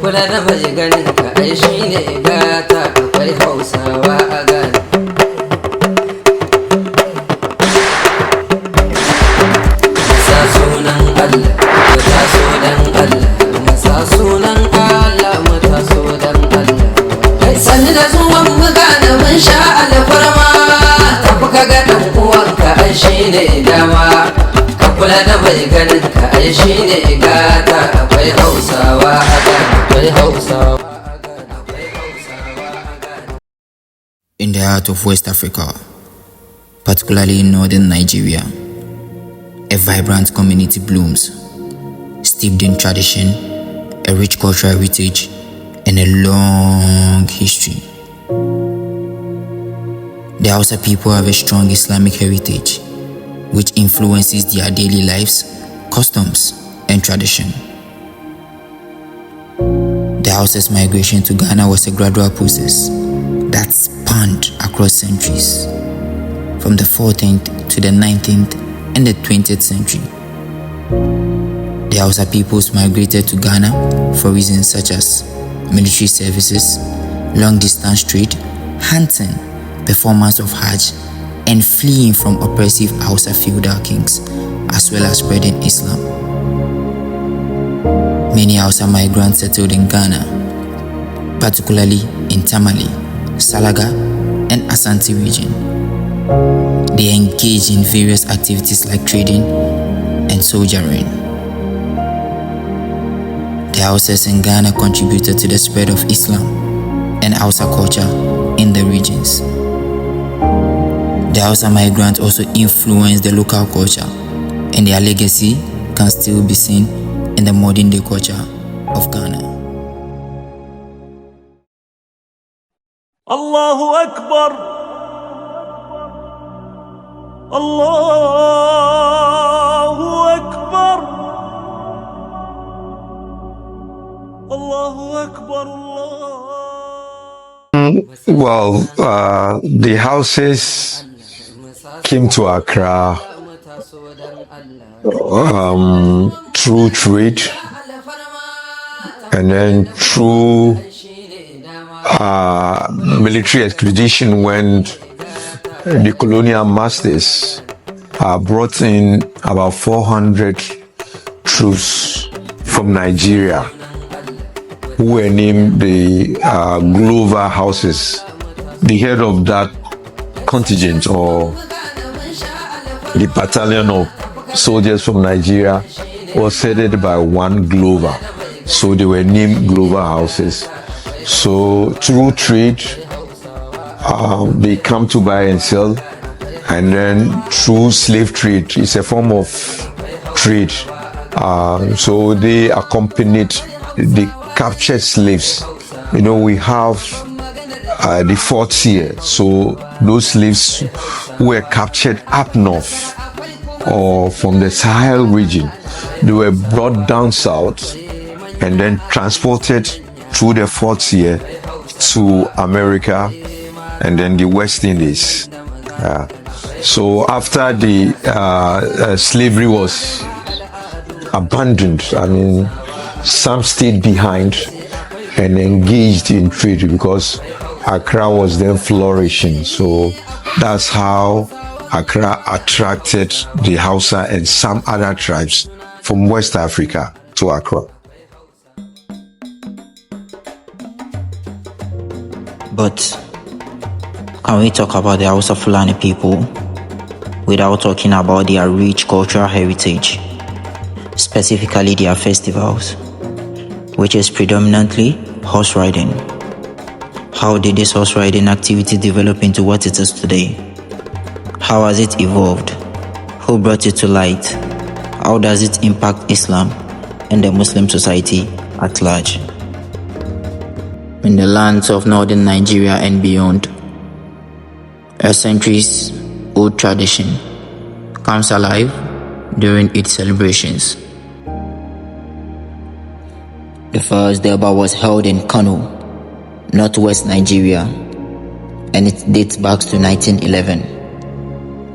kula da bai ganin ka ai shine gata akwai Hausawa a Ghana. Sa sunan Allah mu taso dan Allah, mu sa sunan Allah mu taso dan Allah. Kai sani da zuwan mu Ghana mun sha alfarma, tafi ka ga dan uwanka ai shine dama, ka kula da bai ganin ka ai shine gata akwai Hausawa a Ghana, akwai Hausawa a Ghana, akwai Hausawa a Ghana. In the heart of West Africa, particularly in northern Nigeria, a vibrant community blooms, steeped in tradition, a rich cultural heritage, and a long history. The Hausa people have a strong Islamic heritage, which influences their daily lives, customs, and tradition. The Hausa's migration to Ghana was a gradual process that spanned across centuries, from the 14th to the 19th and the 20th century. The Hausa peoples migrated to Ghana for reasons such as military services, long-distance trade, hunting, performance of Hajj, and fleeing from oppressive Hausa feudal kings, as well as spreading Islam. Many Hausa migrants settled in Ghana, particularly in Tamale, Salaga, and Asante region. They engaged in various activities like trading and soldiering. The Hausas in Ghana contributed to the spread of Islam and Hausa culture in the regions. The Hausa migrants also influenced the local culture, and their legacy can still be seen in the modern day culture of Ghana. Allahu Akbar, Allahu Akbar, Allahu Akbar, Well, the Hausas came to Accra through trade, and then through military expedition when the colonial masters brought in about 400 troops from Nigeria, who were named the Glover Houses. The head of that contingent, or the battalion of soldiers from Nigeria, was headed by one Glover. So they were named Glover Houses. So through trade, they come to buy and sell, and then through slave trade, it's a form of trade. So they accompanied the captured slaves. You know, we have the forts here. So those slaves who were captured up north or from the Sahel region, they were brought down south and then transported through the forts here to America and then the West Indies. So after the slavery was abandoned, I mean, some stayed behind and engaged in trade because Accra was then flourishing. So that's how Accra attracted the Hausa and some other tribes from West Africa to Accra. But can we talk about the Hausa Fulani people without talking about their rich cultural heritage, specifically their festivals, which is predominantly horse riding? How did this horse riding activity develop into what it is today? How has it evolved? Who brought it to light? How does it impact Islam and the Muslim society at large? In the lands of northern Nigeria and beyond, a centuries-old tradition comes alive during its celebrations. The first Durbar was held in Kano, northwest Nigeria, and it dates back to 1911,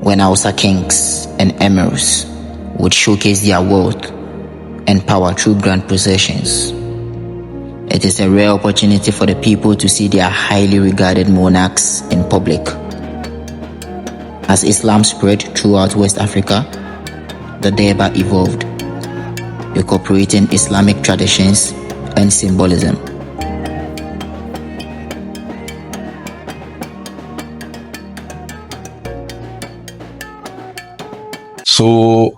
when Hausa kings and emirs would showcase their wealth and power through grand processions. It is a rare opportunity for the people to see their highly regarded monarchs in public. As Islam spread throughout West Africa, the Durbar evolved, incorporating Islamic traditions and symbolism. So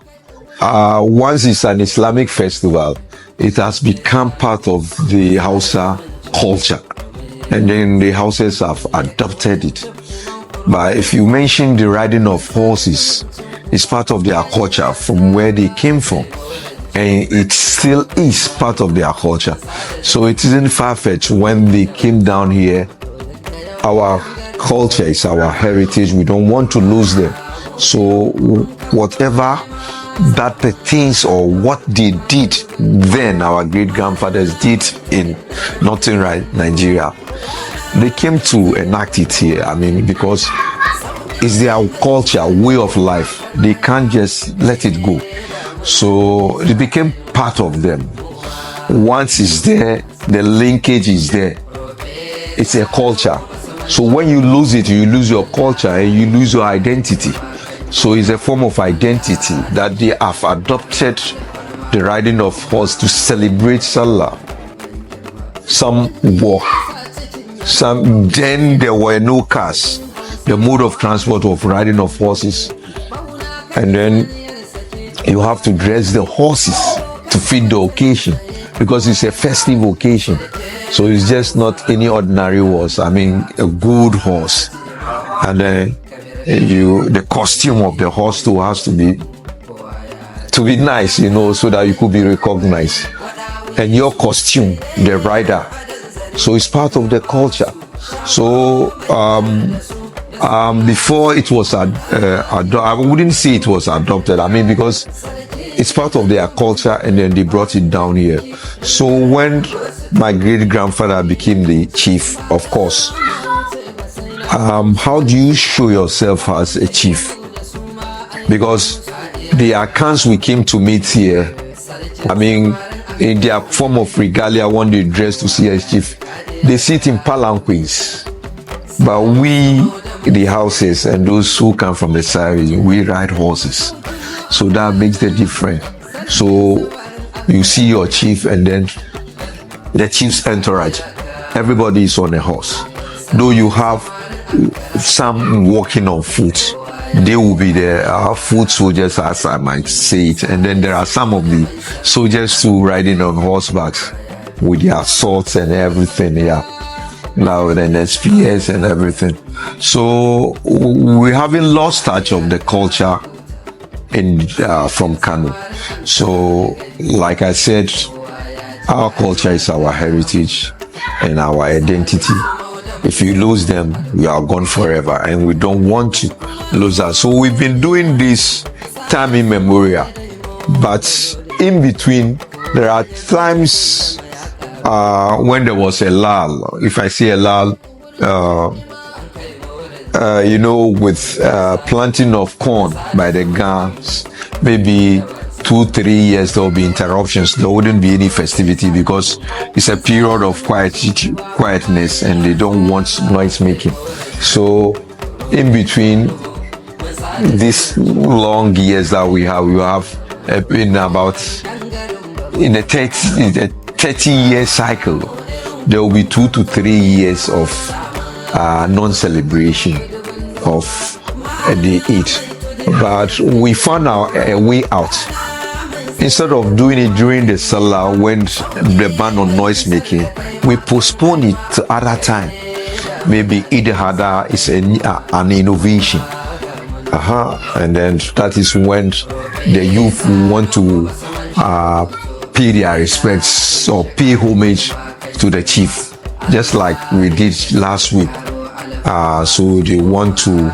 once it's an Islamic festival, it has become part of the Hausa culture, and then the Hausas have adopted it. But if you mention the riding of horses, it's part of their culture from where they came from, and it still is part of their culture. So it isn't far-fetched when they came down here. Our culture is our heritage. We don't want to lose them. So whatever that pertains or what they did then, our great grandfathers did in Northern Nigeria, they came to enact it here. I mean, because it's their culture, way of life. They can't just let it go. So it became part of them. Once it's there, the linkage is there. It's a culture. So when you lose it, you lose your culture and you lose your identity. So it's a form of identity that they have adopted, the riding of horse, to celebrate Salah. Some walk. Then there were no cars. The mode of transport of riding of horses. And then you have to dress the horses to fit the occasion, because it's a festive occasion. So it's just not any ordinary horse. I mean, a good horse. And then the costume of the horse too has to be nice, you know, so that you could be recognized. And your costume, the rider, so it's part of the culture. So before it was I wouldn't say it was adopted. I mean, because it's part of their culture, and then they brought it down here. So when my great grandfather became the chief, of course, how do you show yourself as a chief? Because the Akans we came to meet here, I mean, in their form of regalia, when they dress to see as chief, they sit in palanquins. But we, the houses, and those who come from the side, we ride horses. So that makes the difference. So you see your chief, and then the chief's entourage. Everybody is on a horse. Though you have some walking on foot, they will be there. Our foot soldiers, as I might say it, and then there are some of the soldiers too riding on horsebacks with their swords and everything. Yeah, now and then spears and everything. So we haven't lost touch of the culture from Kano. So, like I said, our culture is our heritage and our identity. If you lose them, you are gone forever, and we don't want to lose that. So we've been doing this time immemorial, but in between, there are times when there was a lull. If I say a lull, you know, with planting of corn by the guns, maybe 2-3 years there will be interruptions. There wouldn't be any festivity because it's a period of quietness, and they don't want noise making. So in between these long years that we have in a 30-year cycle, there will be 2 to 3 years of non-celebration of the Eid. But we found a way out. Instead of doing it during the Salah, when the ban on noise making, we postpone it to other time. Maybe Eid al-Adha is an innovation. And then that is when the youth want to pay their respects or pay homage to the chief, just like we did last week. So they want to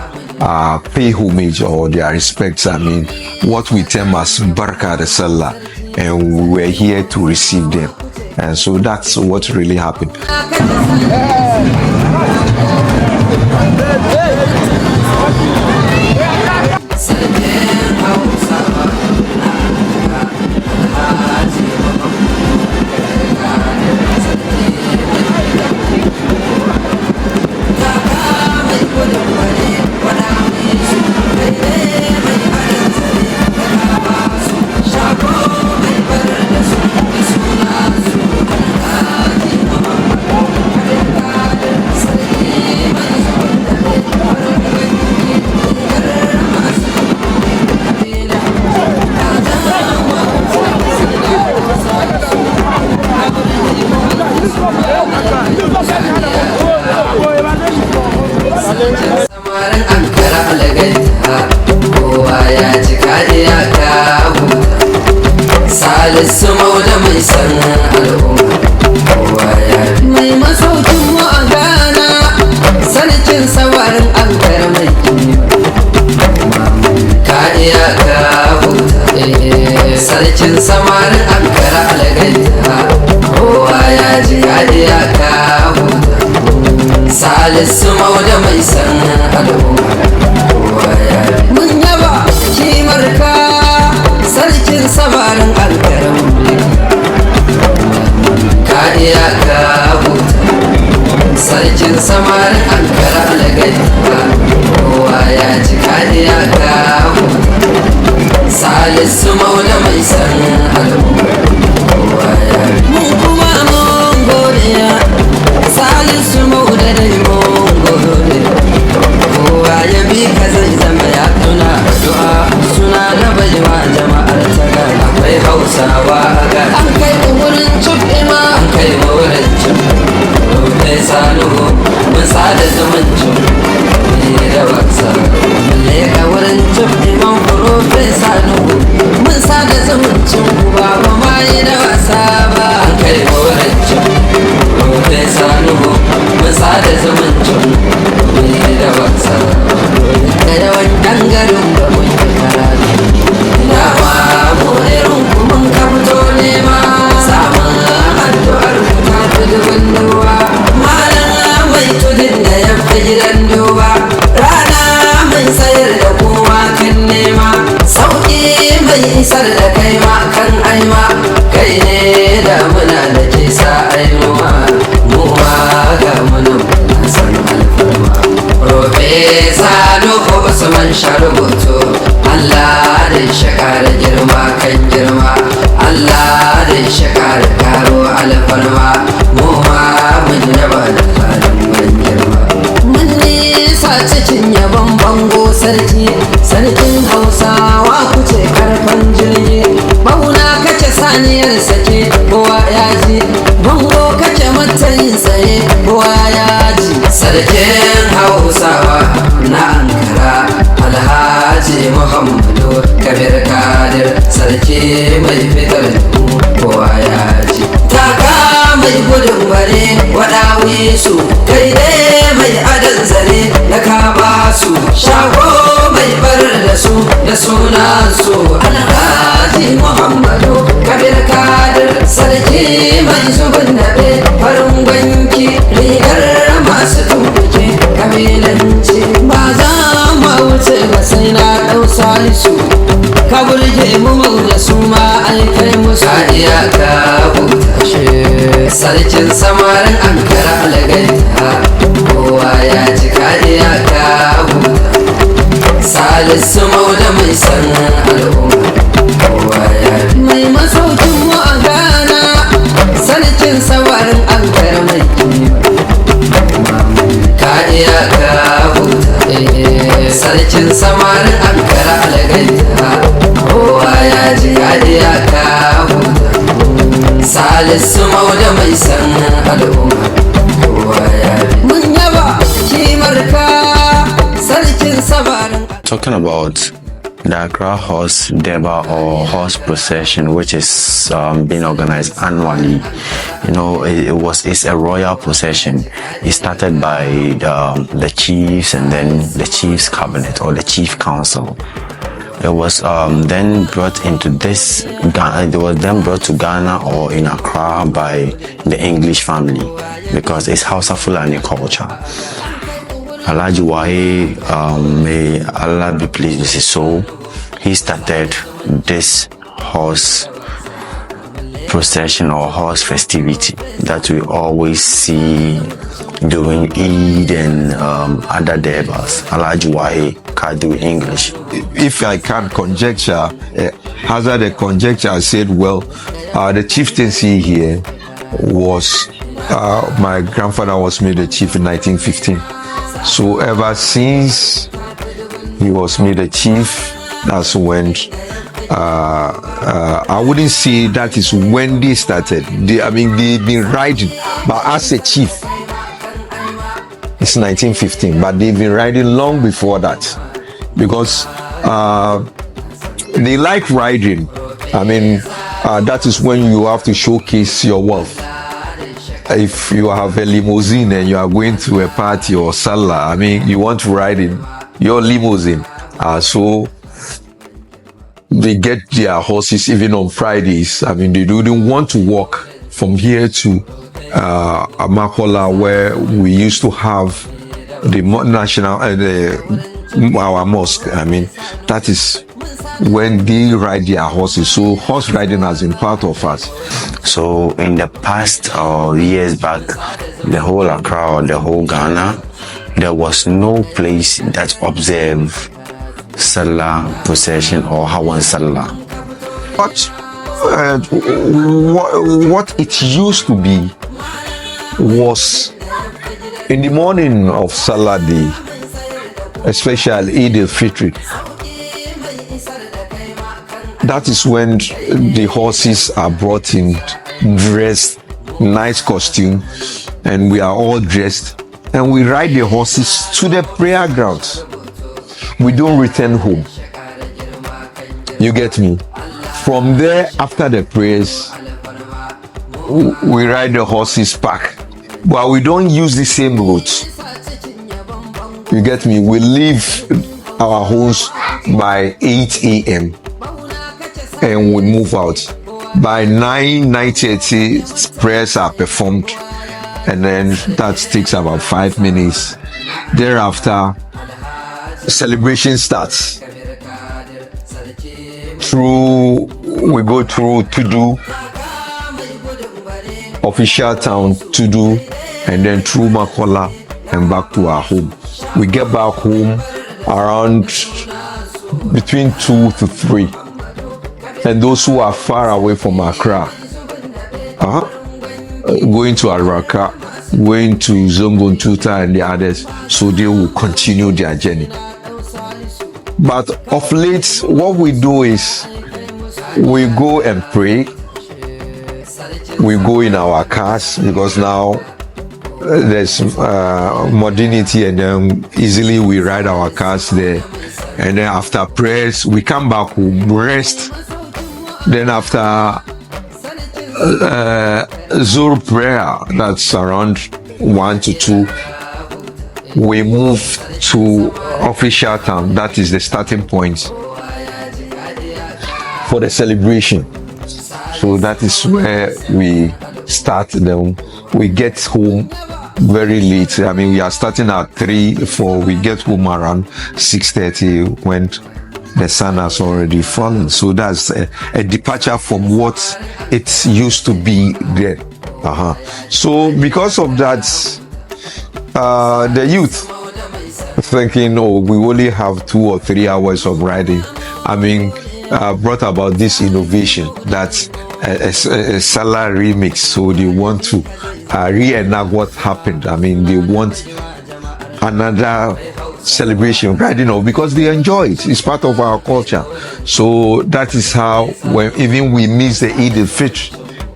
pay homage or their respects. I mean, what we term as Barka de Salah, and we're here to receive them. And so that's what really happened. mauda mai san al'umma kowa ya bi mai masaukin mu a Ghana sarkin samarin Ankara mai kima ka iya ka huta sarkin samarin Ankara algaita kowa ya ji ka iya ka huta Salisu mauda mai san al'umma kowa ya bi mun yaba kimar ka sarkin samarin Ankara ka iya ka huta sarkin samarin Ankara algaita kowa ya ji ka iya ka huta Salisu mauda mai san al'umma kowa ya bi mun kuma mun godiya Salisu mauda dai mun gode kowa ya bi ka zai zama ya tuna addu'a suna da baiwa jama'ar ta Ghana akwai Hausawa a Ghana an kai mu wurin cibima an kai mu wurin cibima rufe sanuhu mun sada zumuncin ne da wasa mun leka wurin cibiman rufe sanuhu mun sada zumuncin ba ba ma yi da wasa ba an kai mu wurin cibima rufe sanuhu mun sada zumuncin ne da wasa da yawan dangarin ba mun yi karatu ina ma mu irin mun ka fito nema samun addu'ar ku ta fi dubin duwa malam mai tudin da ya fi gidan duba rana mai sayar da kowa kan nema sauƙi mai isar da kai ma kan aima kai ne da muna da ke sa ainuwa mu ma ga muna san alfarma Profesa Nuhu Usman Sharubutu Allah da shakar girma kan girma Allah da shakar karo alfarma mu ma mun yaba da halin ban girma mun nisa cikin yabon bango sarki sarkin Hausawa kuce karfan jirgi bauna kace saniyar sake kowa ya ji bango kace matayin tsaye kowa ya ji sarkin Hausawa na Ankara Alhaji Muhammadu Kabir Kadir sarki mai fitar kowa ya ji taka mai gudun bare waɗawi su kai ne mai adan zare da ka ba su shago mai barar da su da sunan su Alhaji Muhammadu Kabir Kadir sarki mai zubin daɓe farin gwanki rigar masu tumbuke kabilanci ba za ma wuce ba sai na ɗau salisu ka burge mu da su ma aikai musu ka iya ka huta shi sarkin samarin Ankara algaita kowa ya ji ka iya ka huta Salisu mauda mai san al'umma kowa ya bi mai masaukin mu a Ghana sarkin samarin Ankara mai kima ka iya ka huta sarkin samarin Ankara algaita kowa ya ji ka iya ka huta Salisu mauda mai san al'umma kowa ya bi mun yaba kimar ka sarkin samarin talking about the Accra Horse Deba or Horse Procession, which is being organized annually. You know, it's a royal procession. It started by the chiefs and then the chiefs cabinet or the chief council. It was then brought into this Ghana. It was then brought to Ghana or in Accra by the English family because it's Hausa Fulani culture. Alhaji Wahi, may Allah be pleased with his soul, he started this horse procession or horse festivity that we always see during Eid and other Debas. Alhaji Wahi can do English. If I can conjecture, hazard a conjecture, I said, well, the chieftaincy here was, my grandfather was made a chief in 1915. So ever since he was made a chief, that's when I wouldn't say that is when they started. They've been riding, but as a chief, it's 1915. But they've been riding long before that, because they like riding. that is when you have to showcase your wealth. If you have a limousine and you are going to a party or salah, I mean, you want to ride in your limousine. So they get their horses even on Fridays. I mean, they don't want to walk from here to Amakola, where we used to have the national, our mosque. I mean, that is when they ride their horses. So horse riding has been part of us. So in the past years back, the whole Accra or the whole Ghana, there was no place that observed Salah procession or Hawan Salah. But what it used to be was in the morning of Salah Day, especially Eid al-Fitr. That is when the horses are brought in, dressed, nice costume, and we are all dressed, and we ride the horses to the prayer grounds. We don't return home. You get me? From there, after the prayers, we ride the horses back, but we don't use the same route. You get me? We leave our homes by 8 a.m. and we move out. By 9:30, prayers are performed, and then that takes about 5 minutes. Thereafter, celebration starts. We go through Tudu, official town Tudu, and then through Makola and back to our home. We get back home around between 2 to 3. And those who are far away from Accra, going to Araka, going to Zango and the others, so they will continue their journey. But of late, what we do is we go and pray. We go in our cars because now there's modernity, and then easily we ride our cars there. And then after prayers, we come back home, rest. Then after Zuhr prayer, that's around 1 to 2, we move to official town. That is the starting point for the celebration. So that is where we start them. We get home very late. I mean, we are starting at 3, 4. We get home around 6:30 when the sun has already fallen. So that's a departure from what it used to be there. So because of that, the youth thinking, oh, we only have 2 or 3 hours of riding, I mean, brought about this innovation that a Salah remix. So they want to reenact what happened. I mean, they want another celebration, riding, because they enjoy it. It's part of our culture. So that is how, when even we miss the Eid al-Fitr,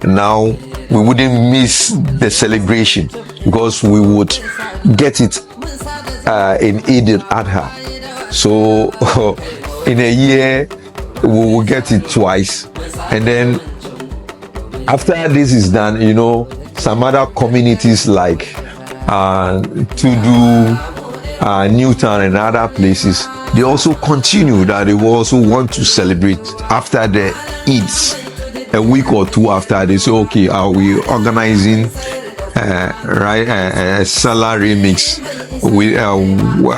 now we wouldn't miss the celebration because we would get it in Eid al-Adha. So in a year we will get it twice, and then after this is done, some other communities like Tudu, Newtown and other places, they also continue that they will also want to celebrate after the Eids. A week or 2 after, they say, okay, are we organizing a Salah remix with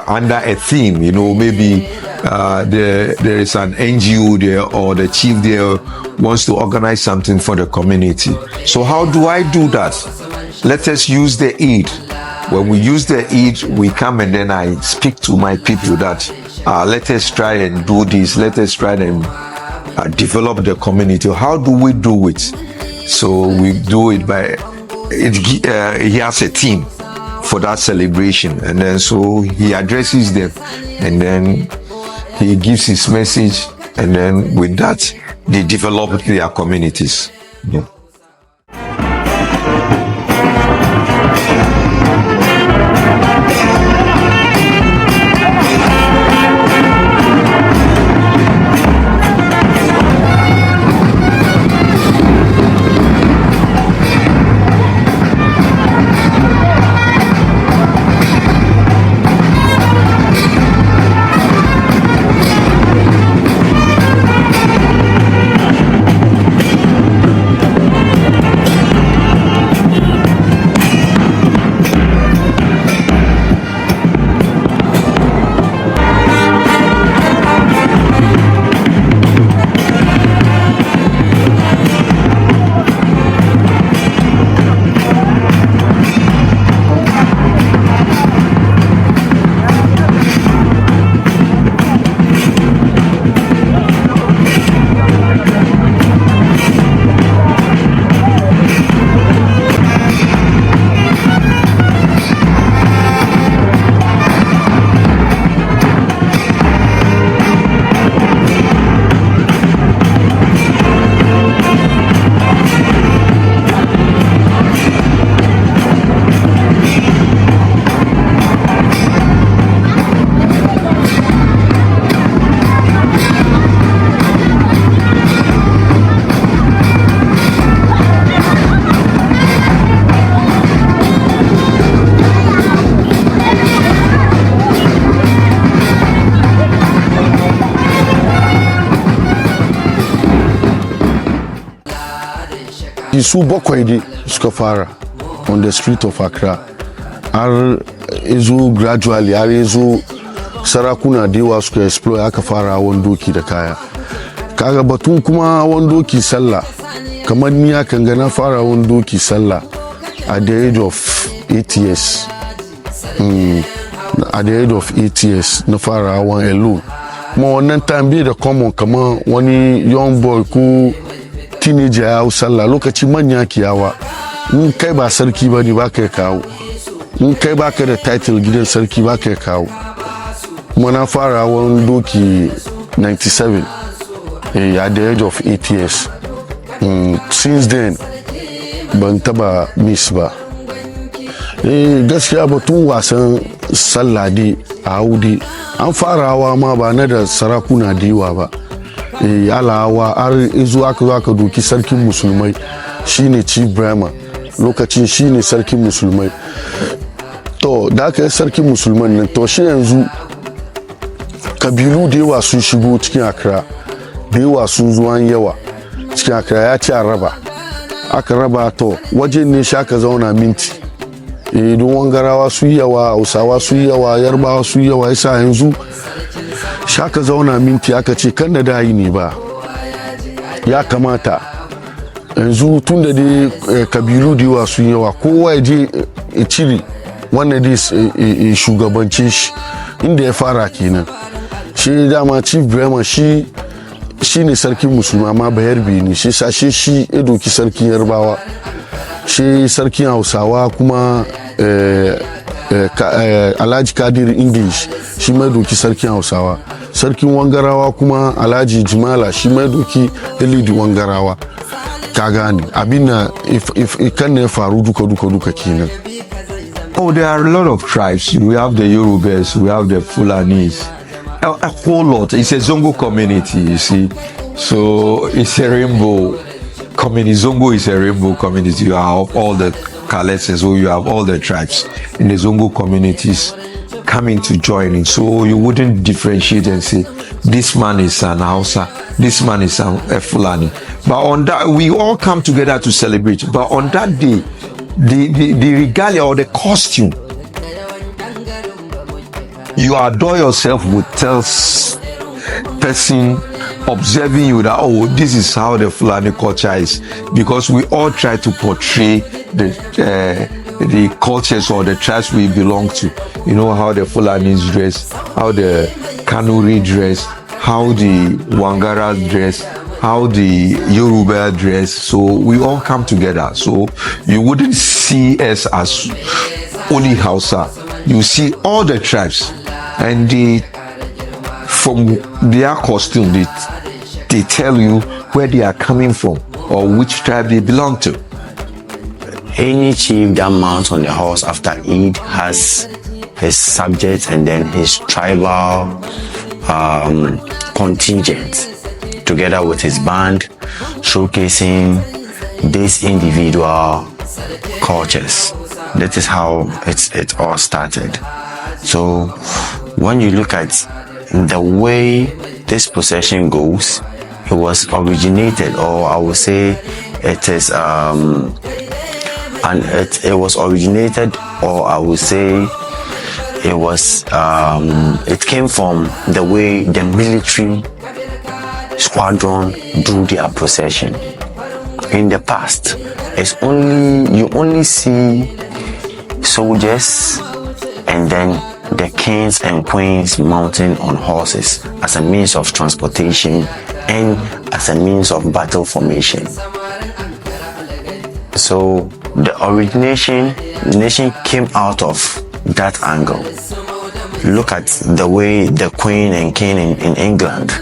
under a theme? Maybe there is an NGO there, or the chief there wants to organize something for the community. So how do I do that? Let us use the Eid. When we use the Eid, we come and then I speak to my people that let us try and do this. Let us try and develop the community. How do we do it? So we do it by he has a team for that celebration, and then so he addresses them, and then he gives his message, and then with that they develop their communities. Yeah. okay, su bakwai dai suka fara on the street of Accra har izo gradually har izo sarakuna da yawa suka explore aka fara hawan doki da kaya. Kaga batun kuma hawan doki sallah kamar ni akan ga na fara hawan doki sallah at the age of 8 years. At the age of 8 years na fara hawan alone. Kuma wannan time bai da common kamar wani young boy ko teenager ya hau sallah lokaci manya kiyawa. In kai ba sarki ba ne ba ka kawo. In kai ba ka da title gidan sarki ba ka kawo. Kuma na fara hawan doki 97 at the age of 8 years. Since then ban taba miss ba. Gaskiya batun wasan sallah dai a haudi an fara hawa ma ba na da sarakuna da yawa ba. Ala hawa har izo aka zo aka doki sarkin musulmai shine Chief Brahma lokacin shine sarkin musulmai. To da aka yi sarkin musulman nan to shi yanzu kabilu da yawa sun shigo cikin Accra da yawa sun zuwa yawa cikin Accra ya ci a raba aka raba to waje ne shi aka zauna minti don wangarawa su yawa hausawa su yawa yarbawa su yawa yasa yanzu shi aka zauna minti aka ce kan da dayi ne ba ya kamata yanzu tun da dai kabilu da yawa sun yawa kowa ya je ya cire wannan dai shugabancin shi inda ya fara kenan shi dama Chief Brahma shi ne sarkin musulma ma bayarbe ne shi sashe shi ya doki sarkin yarbawa shi sarkin hausawa kuma Alhaji Kadir English shi mai doki sarkin hausawa sarkin wangarawa kuma Alhaji Jimala shi mai doki Elidi wangarawa ka gane abin na kan ne faru duka kenan. Oh, there are a lot of tribes. We have the Yorubas, we have the Fulanis, a whole lot. It's a Zango community, you see. So it's a rainbow community. Zango is a rainbow community. You have all the Kaleses, so you have all the tribes in the Zango communities coming to join in. So you wouldn't differentiate and say, this man is an Hausa, this man is a Fulani. But on that, we all come together to celebrate. But on that day, the regalia or the costume, you adore yourself with person observing you that, oh, this is how the Fulani culture is, because we all try to portray the cultures or the tribes we belong to. You know how the Fulanis dress, how the Kanuri dress, how the Wangara dress, how the Yoruba dress. So we all come together. So you wouldn't see us as only Hausa. You see all the tribes, and from their costume, they tell you where they are coming from or which tribe they belong to. Any chief that mounts on the horse after Eid has his subjects and then his tribal contingent together with his band, showcasing these individual cultures. That is how it all started. So when you look at the way this procession goes, it was originated, or I would say it is it was originated, or I would say it was it came from the way the military squadron do their procession. In the past, you only see soldiers and then the kings and queens mounting on horses as a means of transportation and as a means of battle formation. So the nation came out of that angle. Look at the way the queen and king in England,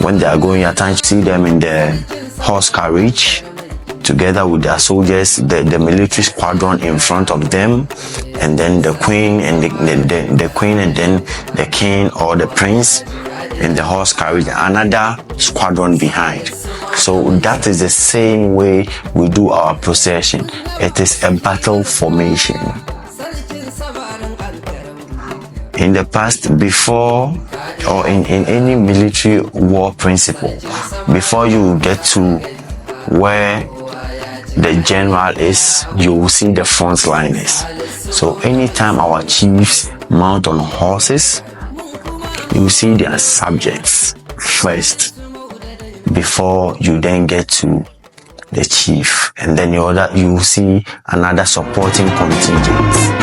when they are going at times, see them in the horse carriage together with their soldiers, the military squadron in front of them, and then the queen and the queen and then the king or the prince in the horse carriage, another squadron behind. So that is the same way we do our procession. It is a battle formation. In the past, before or in any military war principle, before you get to where the general is, you will see the front liners. So anytime our chiefs mount on horses, you will see their subjects first before you then get to the chief, and then you will see another supporting contingent.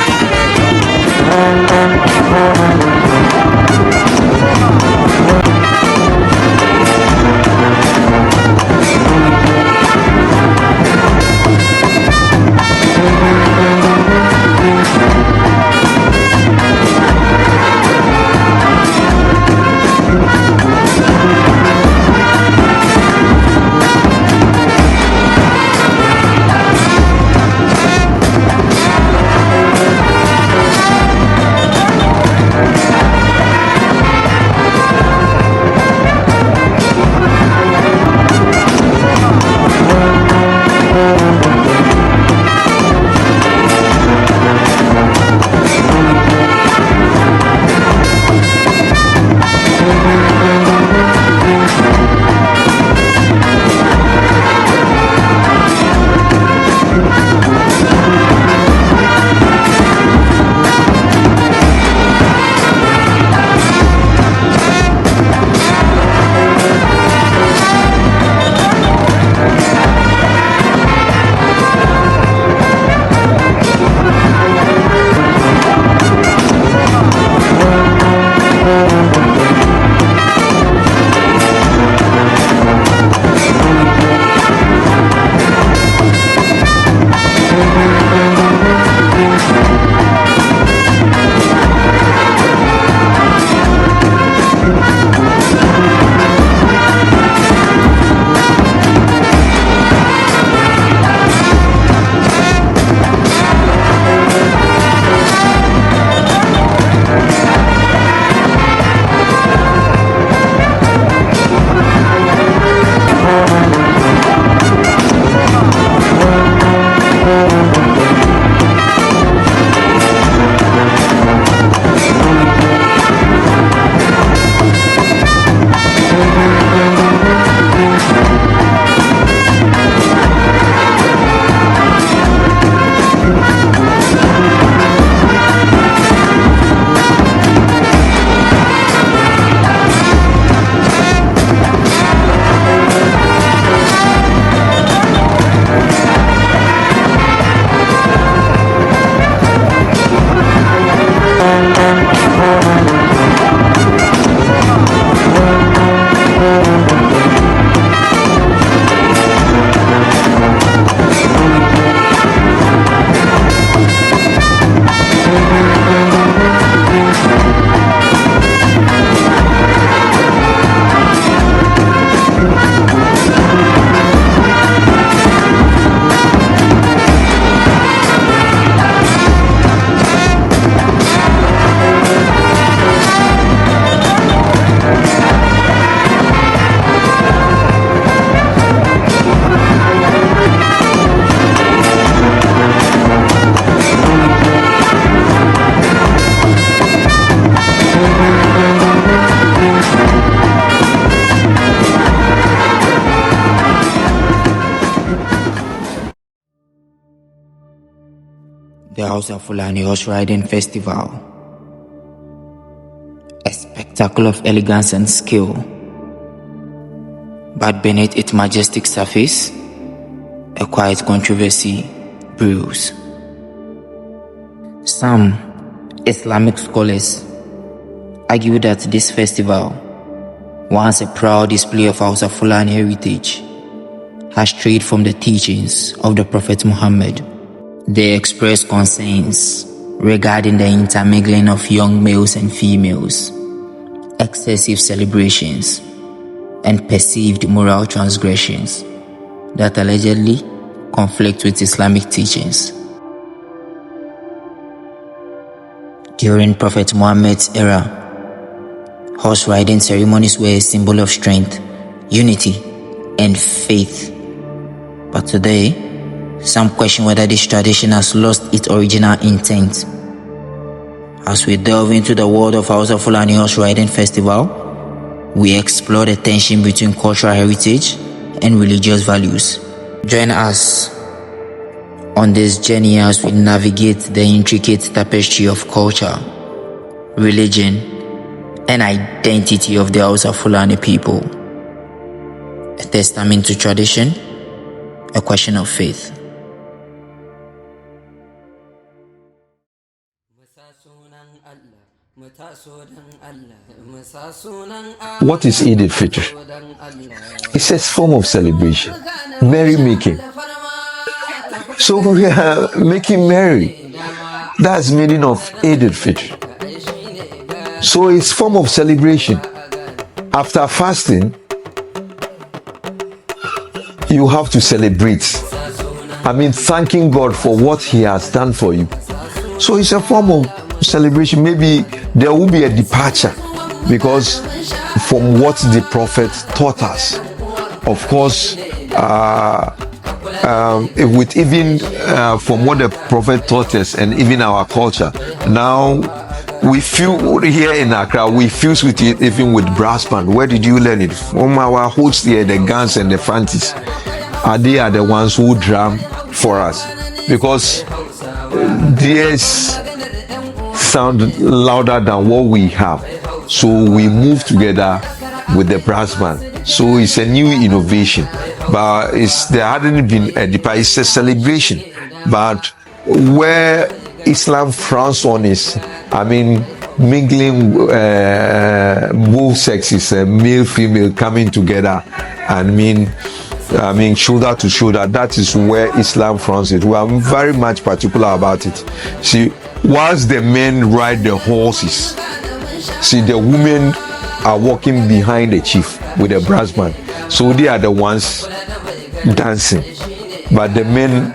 The Hausa Fulani Horse Riding Festival. A spectacle of elegance and skill. But beneath its majestic surface, a quiet controversy brews. Some Islamic scholars argue that this festival, once a proud display of Hausa Fulani heritage, has strayed from the teachings of the Prophet Muhammad. They express concerns regarding the intermingling of young males and females, excessive celebrations, and perceived moral transgressions that allegedly conflict with Islamic teachings. During Prophet Muhammad's era, horse riding ceremonies were a symbol of strength, unity, and faith. But today, some question whether this tradition has lost its original intent. As we delve into the world of Hausa Fulani Horse Riding Festival, we explore the tension between cultural heritage and religious values. Join us on this journey as we navigate the intricate tapestry of culture, religion, and identity of the Hausa Fulani people. A testament to tradition, a question of faith. What is Eid al-Fitr? It's a form of celebration, merry-making. So we are making merry. That's meaning of Eid al-Fitr. So it's form of celebration. After fasting, you have to celebrate. Thanking God for what He has done for you. So it's a form of celebration. Maybe there will be a departure because from what the prophet taught us. Of course, with even from what the prophet taught us and even our culture, now we feel here in Accra, we fuse with it even with brass band. Where did you learn it? From our hosts here, the guns and the fanties. They are the ones who drum for us because theirs sound louder than what we have. So we move together with the brass band. So it's a new innovation, but there hadn't been a departure. It's a celebration. But where Islam frowns on is, mingling both sexes, male, female, coming together, and shoulder to shoulder. That is where Islam frowns it. We are very much particular about it. See, whilst the men ride the horses, see, the women are walking behind the chief with a brass band. So they are the ones dancing, but the men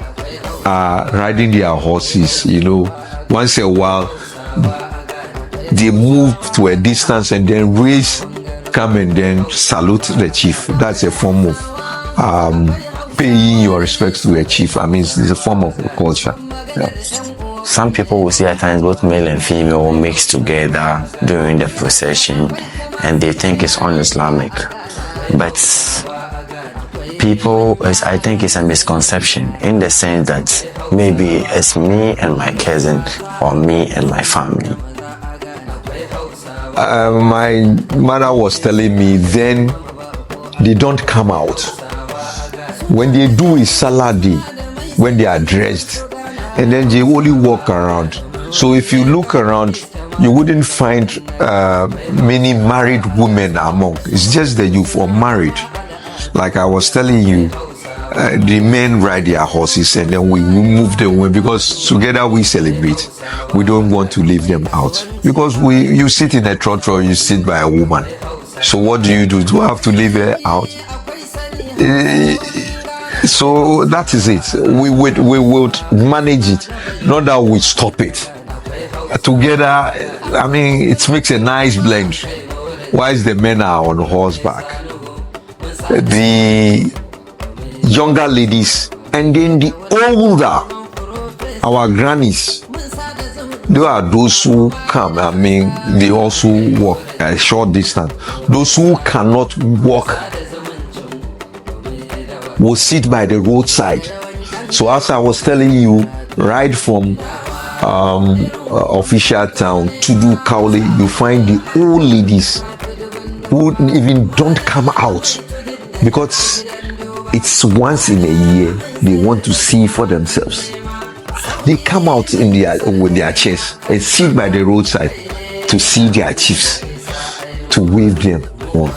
are riding their horses. Once a while they move to a distance and then come and then salute the chief. That's a form of paying your respects to a chief. It's a form of culture. Yeah. Some people will see at times both male and female mixed together during the procession, and they think it's un-Islamic. But I think it's a misconception in the sense that maybe it's me and my cousin or me and my family. My mother was telling me then they don't come out. When they do is Saladi, when they are dressed, and then they only walk around. So if you look around, you wouldn't find many married women among. It's just the youth or married. Like I was telling you, the men ride their horses and then we move the women because together we celebrate. We don't want to leave them out because you sit in a trotro, you sit by a woman. So what do you do? Do I have to leave her out? So that is it. We would manage it, not that we stop it. Together, it makes a nice blend. Whilst the men are on horseback, the younger ladies, and then the older, our grannies, there are those who come, they also walk a short distance. Those who cannot walk will sit by the roadside. So as I was telling you, right from official town to do Kaole, you find the old ladies who even don't come out because it's once in a year they want to see for themselves. They come out with their chairs and sit by the roadside to see their chiefs, to wave them on.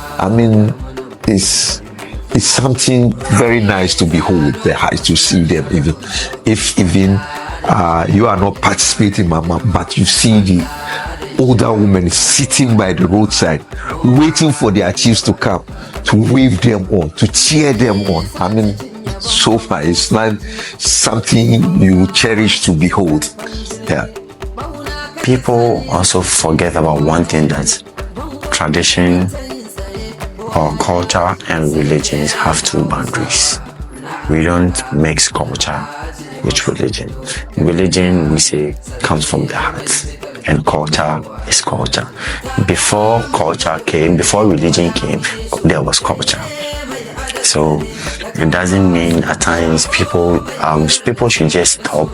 It's something very nice to behold the eyes, to see them, even if you are not participating, Mama, but you see the older women sitting by the roadside waiting for their chiefs to come, to wave them on, to cheer them on. So far it's not something you cherish to behold. Yeah. People also forget about one thing, that tradition or culture and religions have two boundaries. We don't mix culture with religion. Religion, we say, comes from the heart, and culture is culture. Before religion came, there was culture. So it doesn't mean at times people should just stop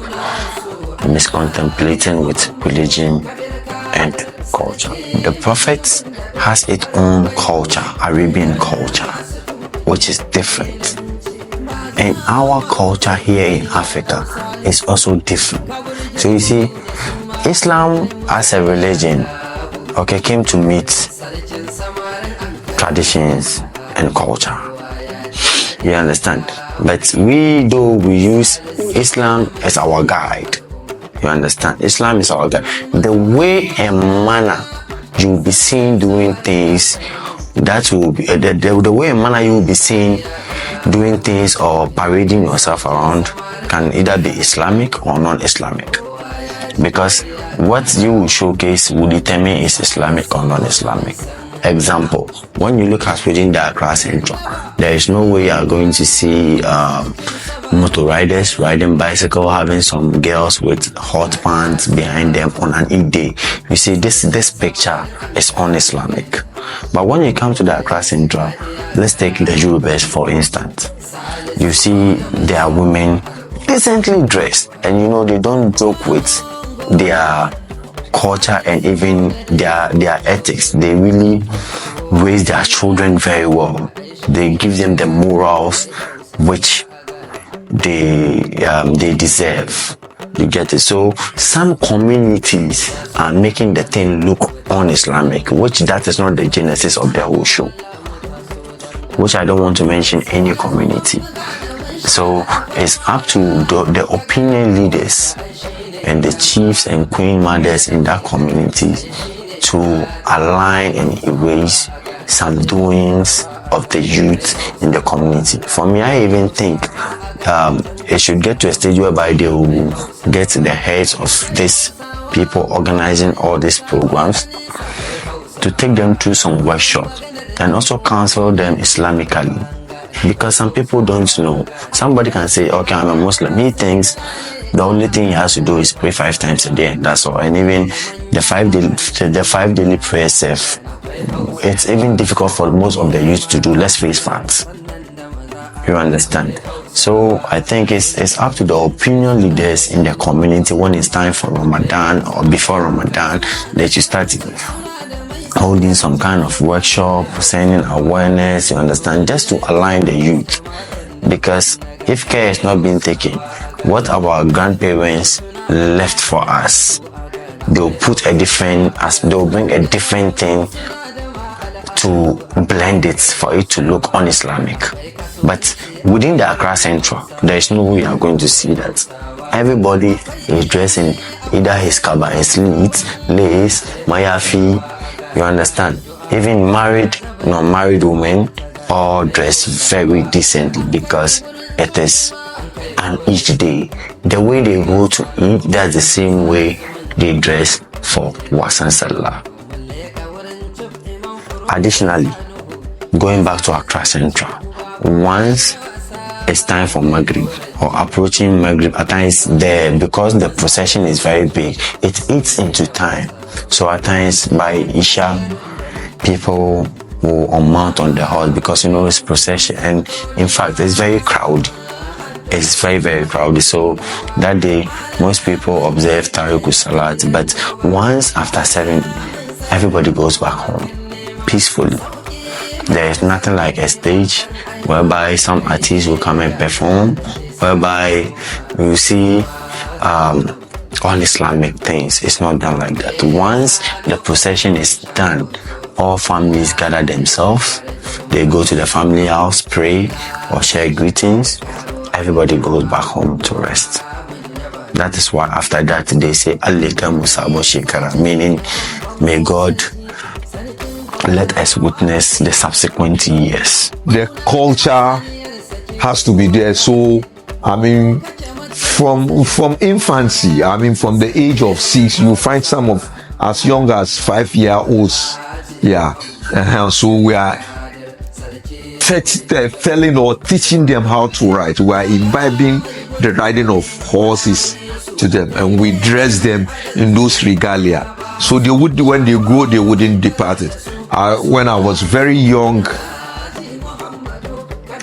miscontemplating with religion and culture. The Prophet has its own culture, Arabian culture, which is different. And our culture here in Africa is also different. So you see, Islam as a religion, came to meet traditions and culture. You understand? But we use Islam as our guide. You understand? Islam is our guide. The way and manner you will be seen doing things, that will be the way and manner you will be seen doing things or parading yourself around can either be Islamic or non-Islamic. Because what you will showcase will determine is Islamic or non-Islamic. Example, when you look at within the Accra Central, there is no way you are going to see motor riders riding bicycle, having some girls with hot pants behind them on an Eid day. You see, this picture is un-Islamic. But when you come to the Accra Central, let's take the Yorubas for instance. You see there are women decently dressed, and they don't joke with their culture and even their ethics. They really raise their children very well. They give them the morals which they deserve. You get it? So some communities are making the thing look un-Islamic, which that is not the genesis of the whole show, which I don't want to mention any community. So it's up to the opinion leaders and the chiefs and queen mothers in that community to align and erase some doings of the youth in the community. For me, I even think it should get to a stage whereby they will get the heads of these people organizing all these programs to take them through some workshops and also counsel them Islamically. Because some people don't know. Somebody can say, okay, I'm a Muslim. He thinks the only thing he has to do is pray 5 times a day. That's all. And even the five daily prayers, it's even difficult for most of the youth to do. Let's face facts. You understand? So I think it's up to the opinion leaders in the community when it's time for Ramadan or before Ramadan that you start holding some kind of workshop, sending awareness, you understand, just to align the youth. Because if care is not being taken, what our grandparents left for us, they'll bring a different thing to blend it for it to look un-Islamic. But within the Accra Central, there is no way you are going to see that. Everybody is dressing either his kaba and slits, lace, mayafi, you understand. Even married, non-married women all dress very decently because it is an each day. The way they go to eat, that's the same way they dress for Wasan Salah. Additionally, going back to Accra Central, once it's time for Maghrib or approaching Maghrib, at times because the procession is very big, it eats into time. So at times by Isha, people will unmount on the horse because it's procession, and in fact it's very crowded. It's very, very crowded. So that day most people observe Tariq Salat, but once after 7, everybody goes back home peacefully. There is nothing like a stage whereby some artists will come and perform, whereby you see all Islamic things. It's not done like that. Once the procession is done, all families gather themselves. They go to the family house, pray or share greetings. Everybody goes back home to rest. That is why after that they say Alika Musabo Shekara, meaning may God let us witness the subsequent years. The culture has to be there. So from infancy, from the age of 6, you find some of as young as 5-year-olds. So we are telling or teaching them how to ride. We are imbibing the riding of horses to them, and we dress them in those regalia. So they would, when they grow, they wouldn't depart it. When I was very young,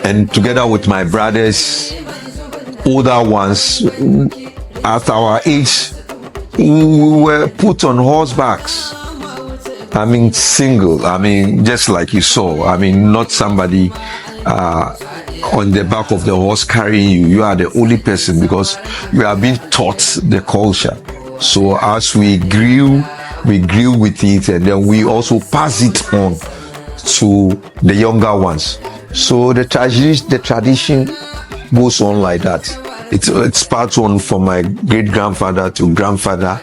and together with my brothers, older ones, at our age, we were put on horsebacks. I mean, single. I mean, just like you saw. I mean, not somebody on the back of the horse carrying you. You are the only person because you are being taught the culture. So as we grew with it, and then we also pass it on to the younger ones. So the tradition goes on like that. It's passed on from my great grandfather to grandfather,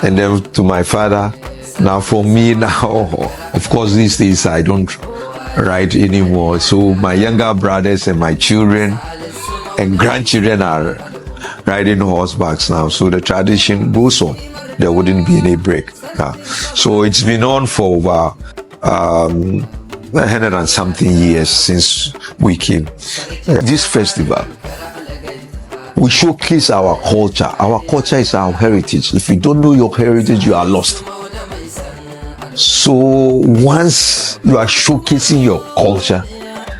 and then to my father. Now for me now, of course these days I don't ride anymore. So my younger brothers and my children and grandchildren are riding horsebacks now. So the tradition goes on. There wouldn't be any break. So it's been on for over 100 and something years since we came. This festival, we showcase our culture. Our culture is our heritage. If you don't know your heritage, you are lost. So once you are showcasing your culture,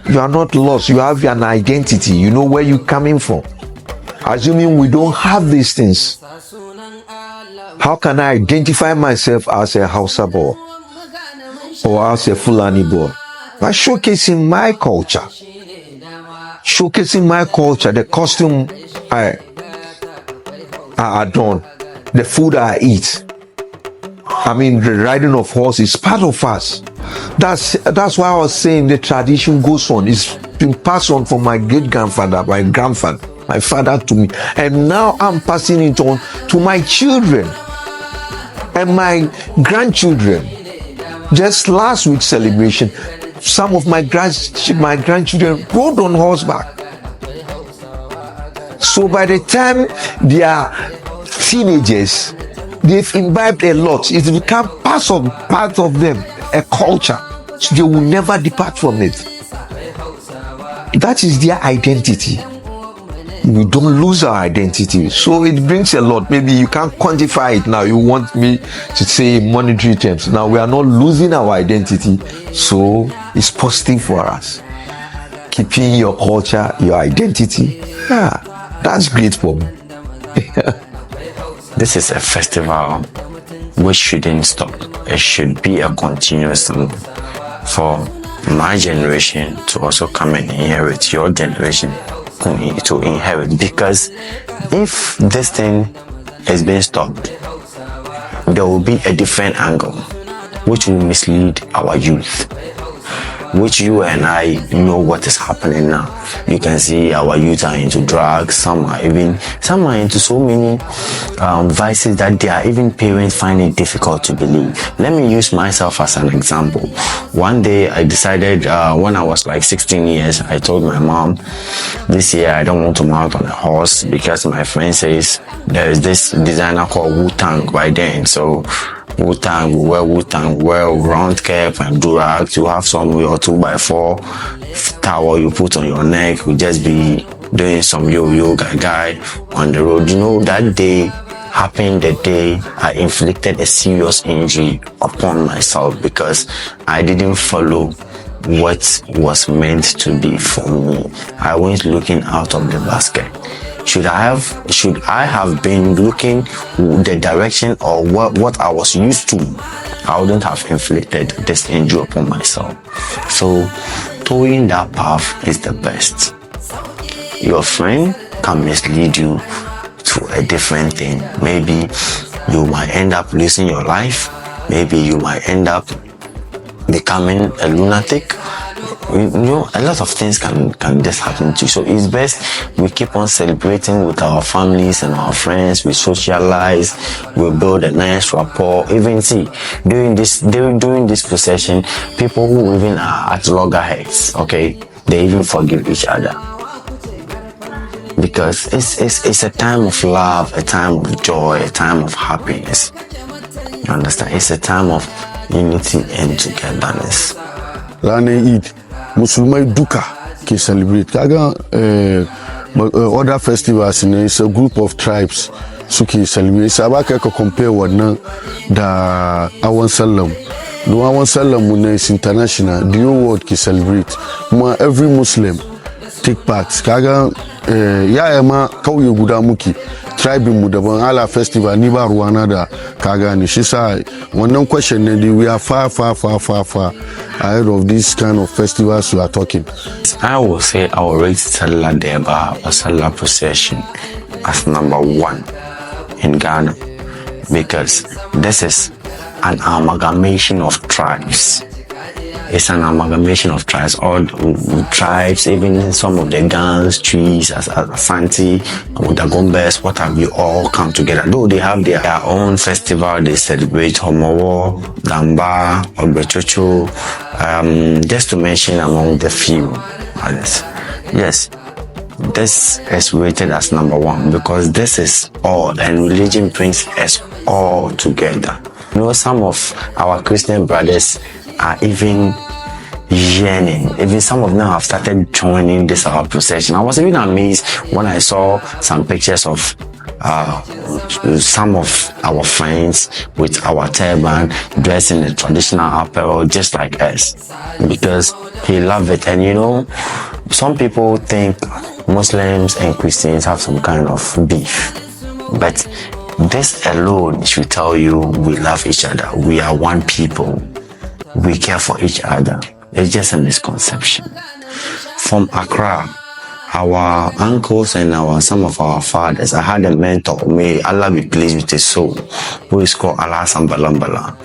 you are not lost. You have an identity. You know where you're coming from. Assuming we don't have these things, how can I identify myself as a Hausa boy or as a Fulani boy? By showcasing my culture. Showcasing my culture, the costume I adorn, the food I eat. I mean, the riding of horse is part of us. That's why I was saying the tradition goes on. It's been passed on from my great grandfather, my grandfather, my father to me, and now I'm passing it on to my children and my grandchildren. Just last week's celebration, some of my grandchildren rode on horseback. So by the time they are teenagers, they've imbibed a lot. It's become part of them, a culture. So they will never depart from it. That is their identity. We don't lose our identity. So it brings a lot. Maybe you can't quantify it now. You want me to say in monetary terms. Now we are not losing our identity. So it's positive for us. Keeping your culture, your identity. Yeah, that's great for me. This is a festival which shouldn't stop. It should be a continuous thing for my generation to also come and inherit, your generation to inherit. Because if this thing is being stopped, there will be a different angle which will mislead our youth, which you and I know what is happening now. You can see our youth are into drugs, some are into so many vices that their even parents find it difficult to believe. Let me use myself as an example. One day I decided, when I was like 16 years, I told my mom, this year I don't want to mount on a horse because my friend says there is this designer called Wu-Tang right then. So Wu-Tang, we wear round cap and durags. You have some your 2x4 towel you put on your neck. We just be doing some yo-yo guy on the road. You know, that day happened the day I inflicted a serious injury upon myself because I didn't follow what was meant to be for me. I went looking out of the basket. Should I have been looking the direction or what I was used to, I wouldn't have inflicted this injury upon myself. So towing that path is the best. Your friend can mislead you to a different thing. Maybe you might end up losing your life. Maybe you might end up becoming a lunatic. You know, a lot of things can just happen to you. So it's best we keep on celebrating with our families and our friends. We socialize, we build a nice rapport. Even see, during this procession, people who even are at loggerheads, okay, they even forgive each other. Because it's a time of love, a time of joy, a time of happiness. You understand? It's a time of unity and togetherness. Ranar Eid, Musulmai duka ke celebrate. Kaga other festivals, it's a group of tribes suke celebrate. Sabaka ka compare wannan da awan sallam the one sallah mu is international, the whole world can celebrate. Every Muslim take part. Kaga ya ma kauye guda muke, tribe mu daban, ala festival ni ba ruwana da kaga ni shi sa wannan question ne, we are far ahead of this kind of festivals you are talking. I will say I will rate Sallah Deba or Sallah procession as number 1 in Ghana, because this is an amalgamation of tribes. It's an amalgamation of tribes, all tribes, even some of the gangs, trees, Asante, Udagombes, what have you, all come together. Though they have their own festival, they celebrate Homowo, Damba, Obrechocho, just to mention among the few others. Yes, this is rated as number 1 because this is all, and religion brings us all together. You know, some of our Christian brothers are even yearning. Even some of them have started joining this our procession. I was even amazed when I saw some pictures of some of our friends with our turban dressed in the traditional apparel just like us, because he loved it. And you know, some people think Muslims and Christians have some kind of beef, but this alone should tell you we love each other. We are one people. We care for each other. It's just a misconception. From Accra, our uncles and some of our fathers, I had a mentor, may Allah be pleased with his soul, who is called Allah Sambalambala.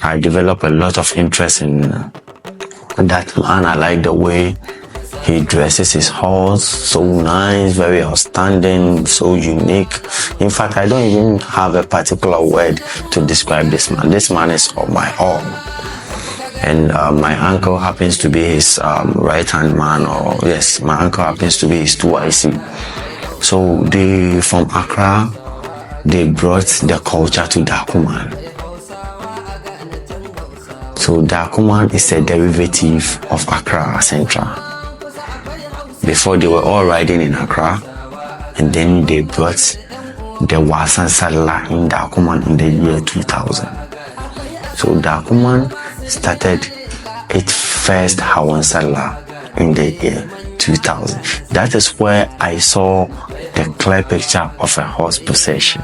I developed a lot of interest in that man. I like the way he dresses his horse, so nice, very outstanding, so unique. In fact, I don't even have a particular word to describe this man. This man is all my all. And my uncle happens to be his right-hand man, or yes, my uncle happens to be his 2IC. So they, from Accra, they brought the culture to Dakuman. So Dakuman is a derivative of Accra Central. Before, they were all riding in Accra, and then they brought the Wasan Sallah in Dakuman in the year 2000. So Dakuman started its first Hawan Sallah in the year 2000. That is where I saw the clear picture of a horse procession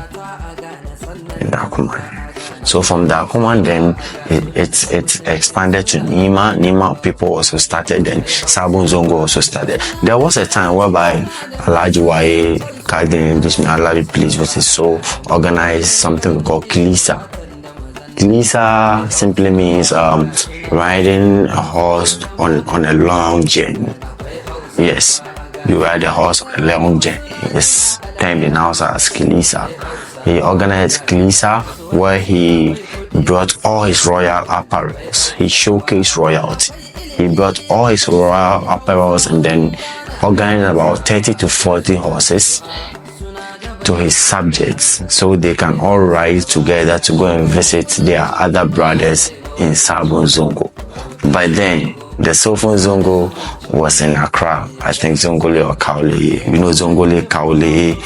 in Dakuman. So from Dakuman, then it expanded to Nima. Nima people also started, then Sabon Zongo also started. There was a time whereby Alhaji Waye Kadin, which Allah be pleased with his soul, organized something we call Kilisa. Kilisa simply means riding a horse on a long journey. Yes, you ride a horse on a long journey. It's termed in Hausa as Kilisa. He organized Kilisa, where he brought all his royal apparels. He showcased royalty. He brought all his royal apparels and then organized about 30 to 40 horses to his subjects, so they can all ride together to go and visit their other brothers in Sabon Zongo. By then, the Sofon Zongo was in Accra. I think Zongole or Kaule. You know Zongole, Kaule,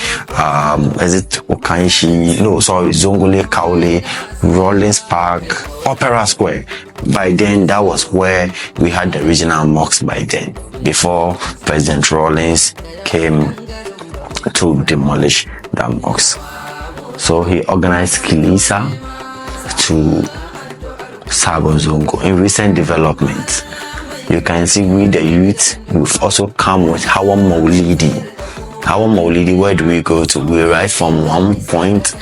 is it Okanshi? No, sorry, Zongole, Kaule, Rollins Park, Opera Square. By then, that was where we had the regional mosque by then, before President Rollins came to demolish that mosque. So he organized Kilisa to Sabon Zongo. In recent developments, you can see we the youth, we've also come with Hawa Maulidi. Hawa Maulidi, where do we go to? We ride from one point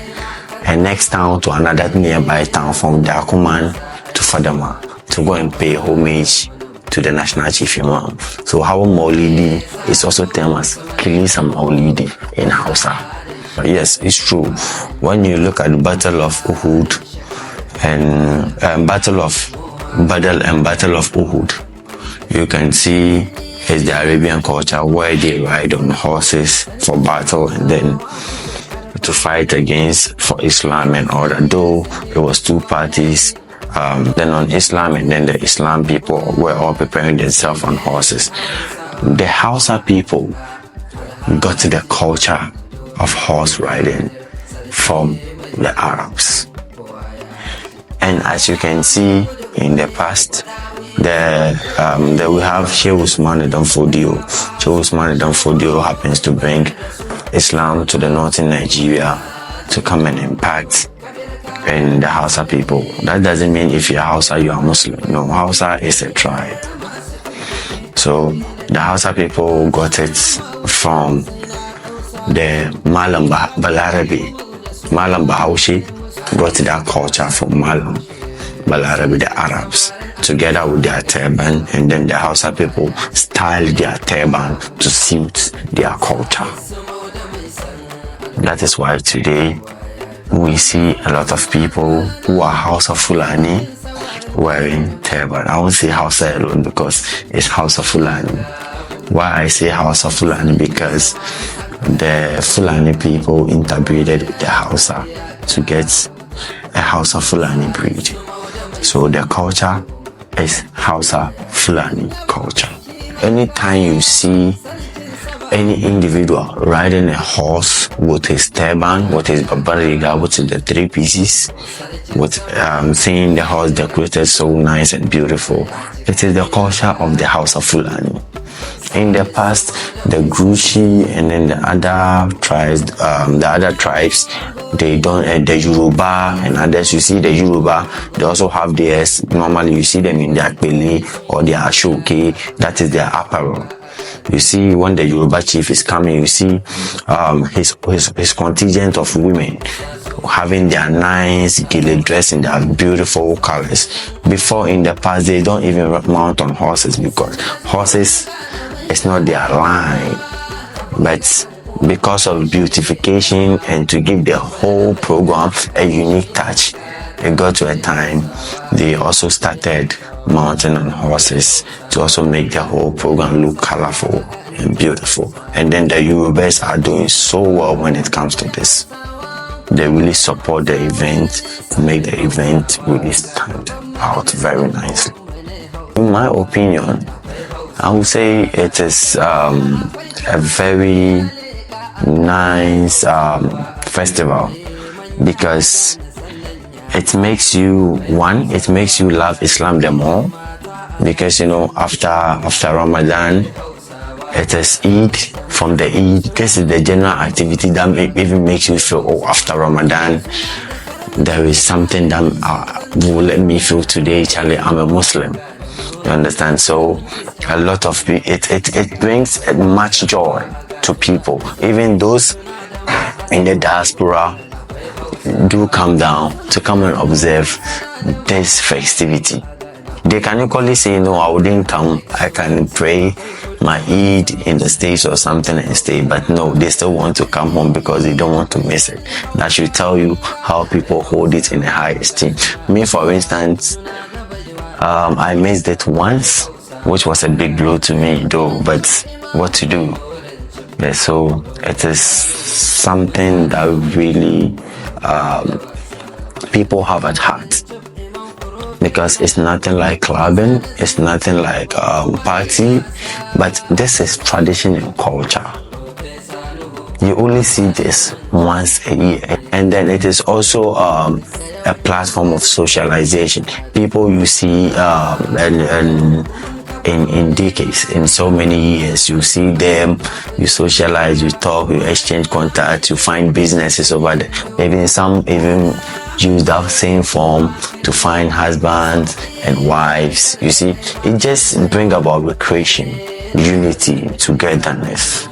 and next town to another nearby town, from Dakuman to Fadama, to go and pay homage to the National Chief Imam. So Hawa Maulidi is also termed as Kilisa Maulidi in Hausa. But yes, it's true. When you look at the Battle of Uhud and Battle of Badr and Battle of Uhud, you can see it's the Arabian culture where they ride on horses for battle and then to fight against for Islam and all that. Though it was two parties, then on Islam, and then the Islam people were all preparing themselves on horses. The Hausa people got the culture of horse riding from the Arabs. And as you can see in the past, there we have Sheikh Usman Idan Fodio. Sheikh Usman Idan Fodio happens to bring Islam to the northern Nigeria to come and impact in the Hausa people. That doesn't mean if you're Hausa, you are Muslim. No, Hausa is a tribe. So the Hausa people got it from the Malam Balarabi. Malam Bahaushe got that culture from Malam Balarabi, the Arabs, together with their turban, and then the Hausa people styled their turban to suit their culture. That is why today we see a lot of people who are Hausa Fulani wearing turban. I won't say Hausa alone because it's Hausa Fulani. Why I say Hausa Fulani? Because the Fulani people interbreeded with the Hausa to get a Hausa Fulani breed. So the culture is Hausa Fulani culture. Anytime you see any individual riding a horse with his turban, with his babariga, which is the three pieces, with seeing the horse decorated so nice and beautiful, it is the culture of the Hausa Fulani. In the past, the Grushi and then the other tribes, they don't, the Yoruba and others, you see the Yoruba, they also have theirs. Normally you see them in their Pele or their Ashoke, that is their apparel. You see when the Yoruba chief is coming, you see his contingent of women having their nice gele dress in their beautiful colors. Before, in the past, they don't even mount on horses because horses is not their line. But because of beautification and to give the whole program a unique touch, it got to a time they also started mounting on horses to also make the whole program look colorful and beautiful. And then the Yorubas are doing so well when it comes to this. They really support the event to make the event really stand out very nicely. In my opinion, I would say it is a very nice festival because it makes you love Islam the more, because after Ramadan it is Eid. From the Eid, this is the general activity that even makes you feel, after Ramadan there is something that will let me feel today, Charlie, I'm a Muslim. You understand? So a lot of it brings much joy to people. Even those in the diaspora do come down to come and observe this festivity. They can equally say, no, I wouldn't come. I can pray my Eid in the States or something and stay. But no, they still want to come home because they don't want to miss it. That should tell you how people hold it in a high esteem. Me, for instance, I missed it once, which was a big blow to me though, but what to do? Yeah, so it is something that really people have at heart, because it's nothing like clubbing, it's nothing like party, but this is tradition and culture. You only see this once a year, and then it is also a platform of socialization. People you see in decades, in so many years, you see them, you socialize, you talk, you exchange contacts, you find businesses over there. Maybe some even use that same form to find husbands and wives. You see, it just brings about recreation, unity, togetherness.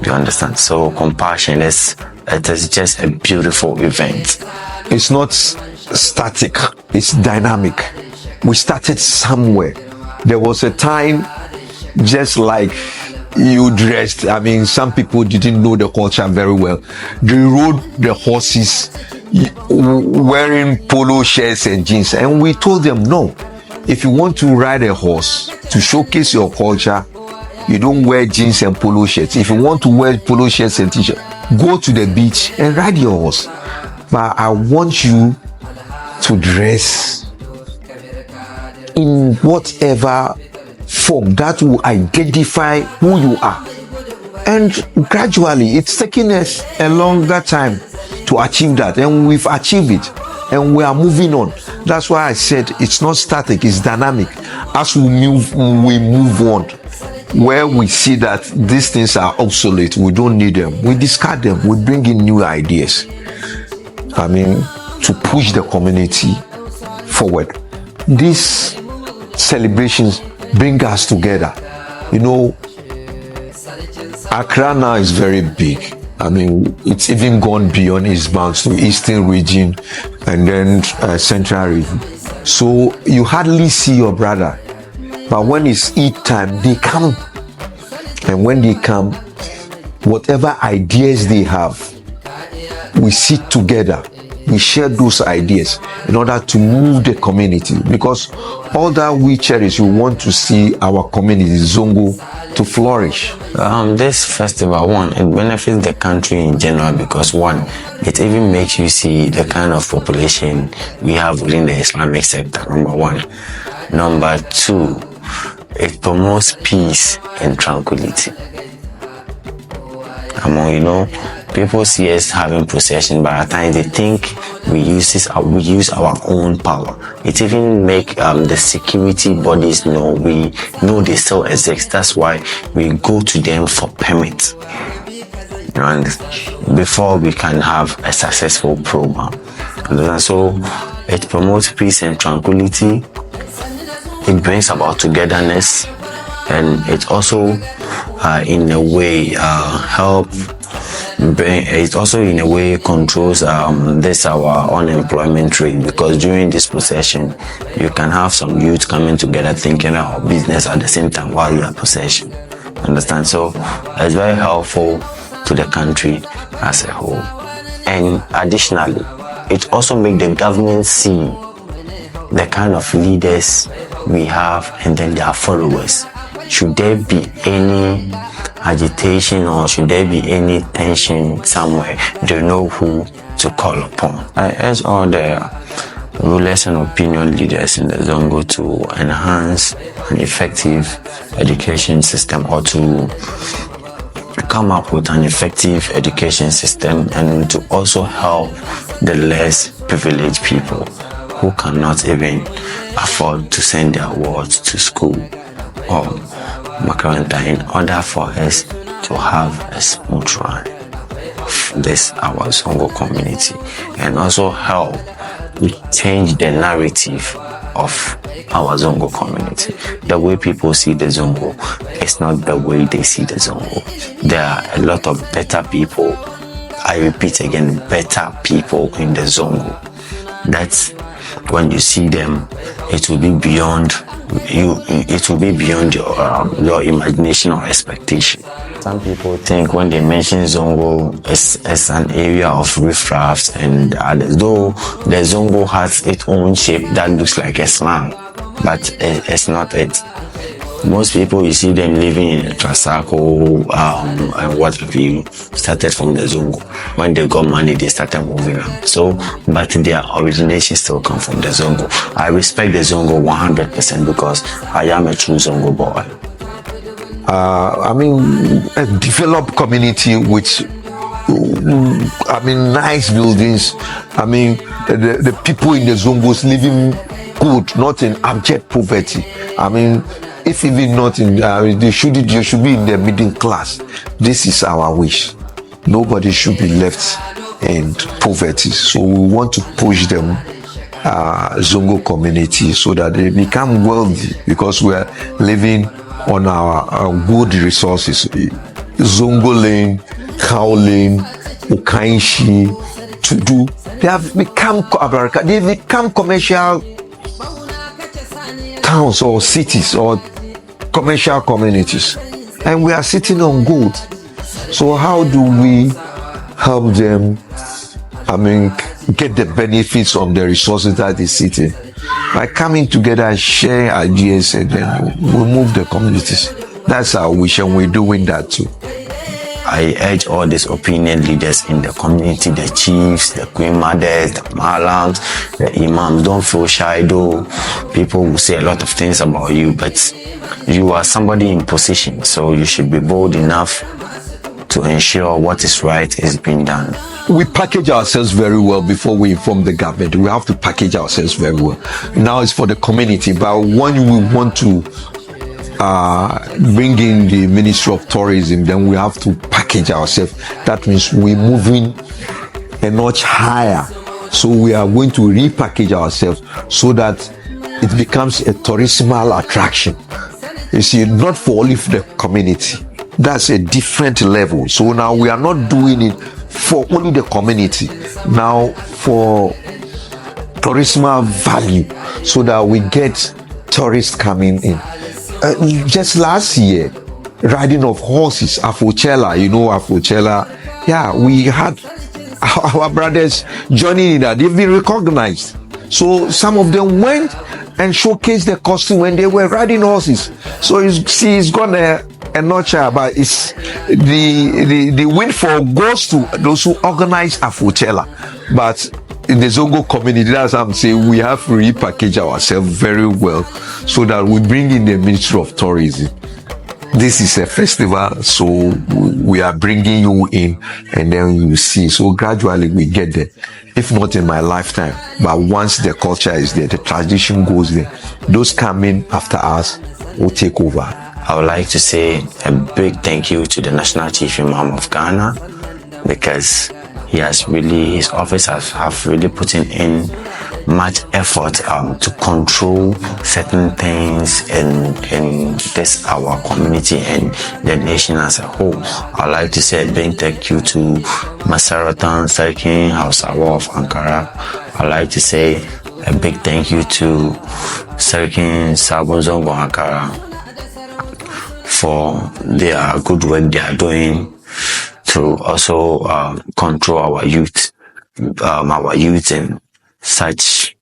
You understand? So compassion it is just a beautiful event. It's not static, it's dynamic. We started somewhere. There was a time, just like you dressed, I mean, some people didn't know the culture very well. They rode the horses wearing polo shirts and jeans, and we told them, no, if you want to ride a horse to showcase your culture, you don't wear jeans and polo shirts. If you want to wear polo shirts and t-shirts, go to the beach and ride your horse. But I want you to dress in whatever form that will identify who you are. And gradually, it's taking us a longer time to achieve that, and we've achieved it, and we are moving on. That's why I said it's not static, it's dynamic. As we move on, where we see that these things are obsolete, we don't need them, we discard them, we bring in new ideas. I mean, to push the community forward. These celebrations bring us together. You know, Accra now is very big. I mean, it's even gone beyond its bounds to Eastern region and then Central region. So you hardly see your brother. But when it's Eid time, they come. And when they come, whatever ideas they have, we sit together. We share those ideas in order to move the community, because all that we cherish, we want to see our community, Zango, to flourish. This festival, one, it benefits the country in general because one, it even makes you see the kind of population we have within the Islamic sector, number one. Number two, it promotes peace and tranquility. You know, people see us having procession, but at times they think we use our own power. It even make the security bodies know we know they still exist. That's why we go to them for permit, and before we can have a successful program. And so it promotes peace and tranquility. It brings about togetherness, and it also in a way it also in a way controls this our unemployment rate, because during this procession you can have some youth coming together thinking about business at the same time while you are procession. Understand? So it's very helpful to the country as a whole. And additionally, it also makes the government see the kind of leaders we have and then their followers. Should there be any agitation or should there be any tension somewhere, they know who to call upon. I urge all the rulers and opinion leaders in the Zango to enhance an effective education system, or to come up with an effective education system, and to also help the less privileged people who cannot even afford to send their wards to school or Makaranta, in order for us to have a smooth run of this our Zango community, and also help to change the narrative of our Zango community. The way people see the Zango is not the way they see the Zango. There are a lot of better people, I repeat again, better people in the Zango. That's when you see them, it will be beyond you. It will be beyond your imagination or expectation. Some people think when they mention Zango, it's an area of riffraffs and others. Though the Zango has its own shape that looks like a slang, but it's not it. Most people, you see them living in a Trasaco and what have you, started from the Zango. When they got money, they started moving on. So, but their origination still come from the Zango. I respect the Zango 100% because I am a true Zango boy. I mean, a developed community with, nice buildings. I mean, the people in the Zongos living good, not in abject poverty. I mean, if even not in, they should be in the middle class. This is our wish. Nobody should be left in poverty. So we want to push them, Zango community, so that they become wealthy, because we are living on our good resources. Zango Lane, Cow Lane, Ukainshi, Tudu, they've become commercial towns or cities or commercial communities, and we are sitting on gold. So how do we help them, get the benefits of the resources that they sit in? By coming together and share ideas, and then we move the communities. That's our wish, and we're doing that too. I urge all these opinion leaders in the community, the chiefs, the queen mothers, the malams, the imams, don't feel shy though. People will say a lot of things about you, but you are somebody in position, so you should be bold enough to ensure what is right is being done. We package ourselves very well before we inform the government. We have to package ourselves very well. Now it's for the community, but when we want to bring in the Ministry of Tourism, then we have to package ourselves. That means we're moving a notch higher. So we are going to repackage ourselves so that it becomes a tourismal attraction. You see, not for only the community. That's a different level. So now we are not doing it for only the community. Now for tourismal value, so that we get tourists coming in. Just last year, riding of horses, Afochella, Afochella. Yeah, we had our brothers joining in that. They've been recognized. So some of them went and showcased their costume when they were riding horses. So it's gone a notch, but it's the windfall goes to those who organize Afochella. But in the Zango community, that's what I'm saying, we have to repackage ourselves very well so that we bring in the Ministry of Tourism. This is a festival, so we are bringing you in, and then you see. So gradually we get there. If not in my lifetime, but once the culture is there, the tradition goes there. Those coming after us will take over. I would like to say a big thank you to the National Chief Imam of Ghana, because his office have really put in much effort to control certain things in this our community and the nation as a whole. I'd like to say a big thank you to Masarautar Sarkin Hausa of Ankara. I'd like to say a big thank you to Sarkin Sabon Zango Ankara for their good work they are doing to also control our youth in such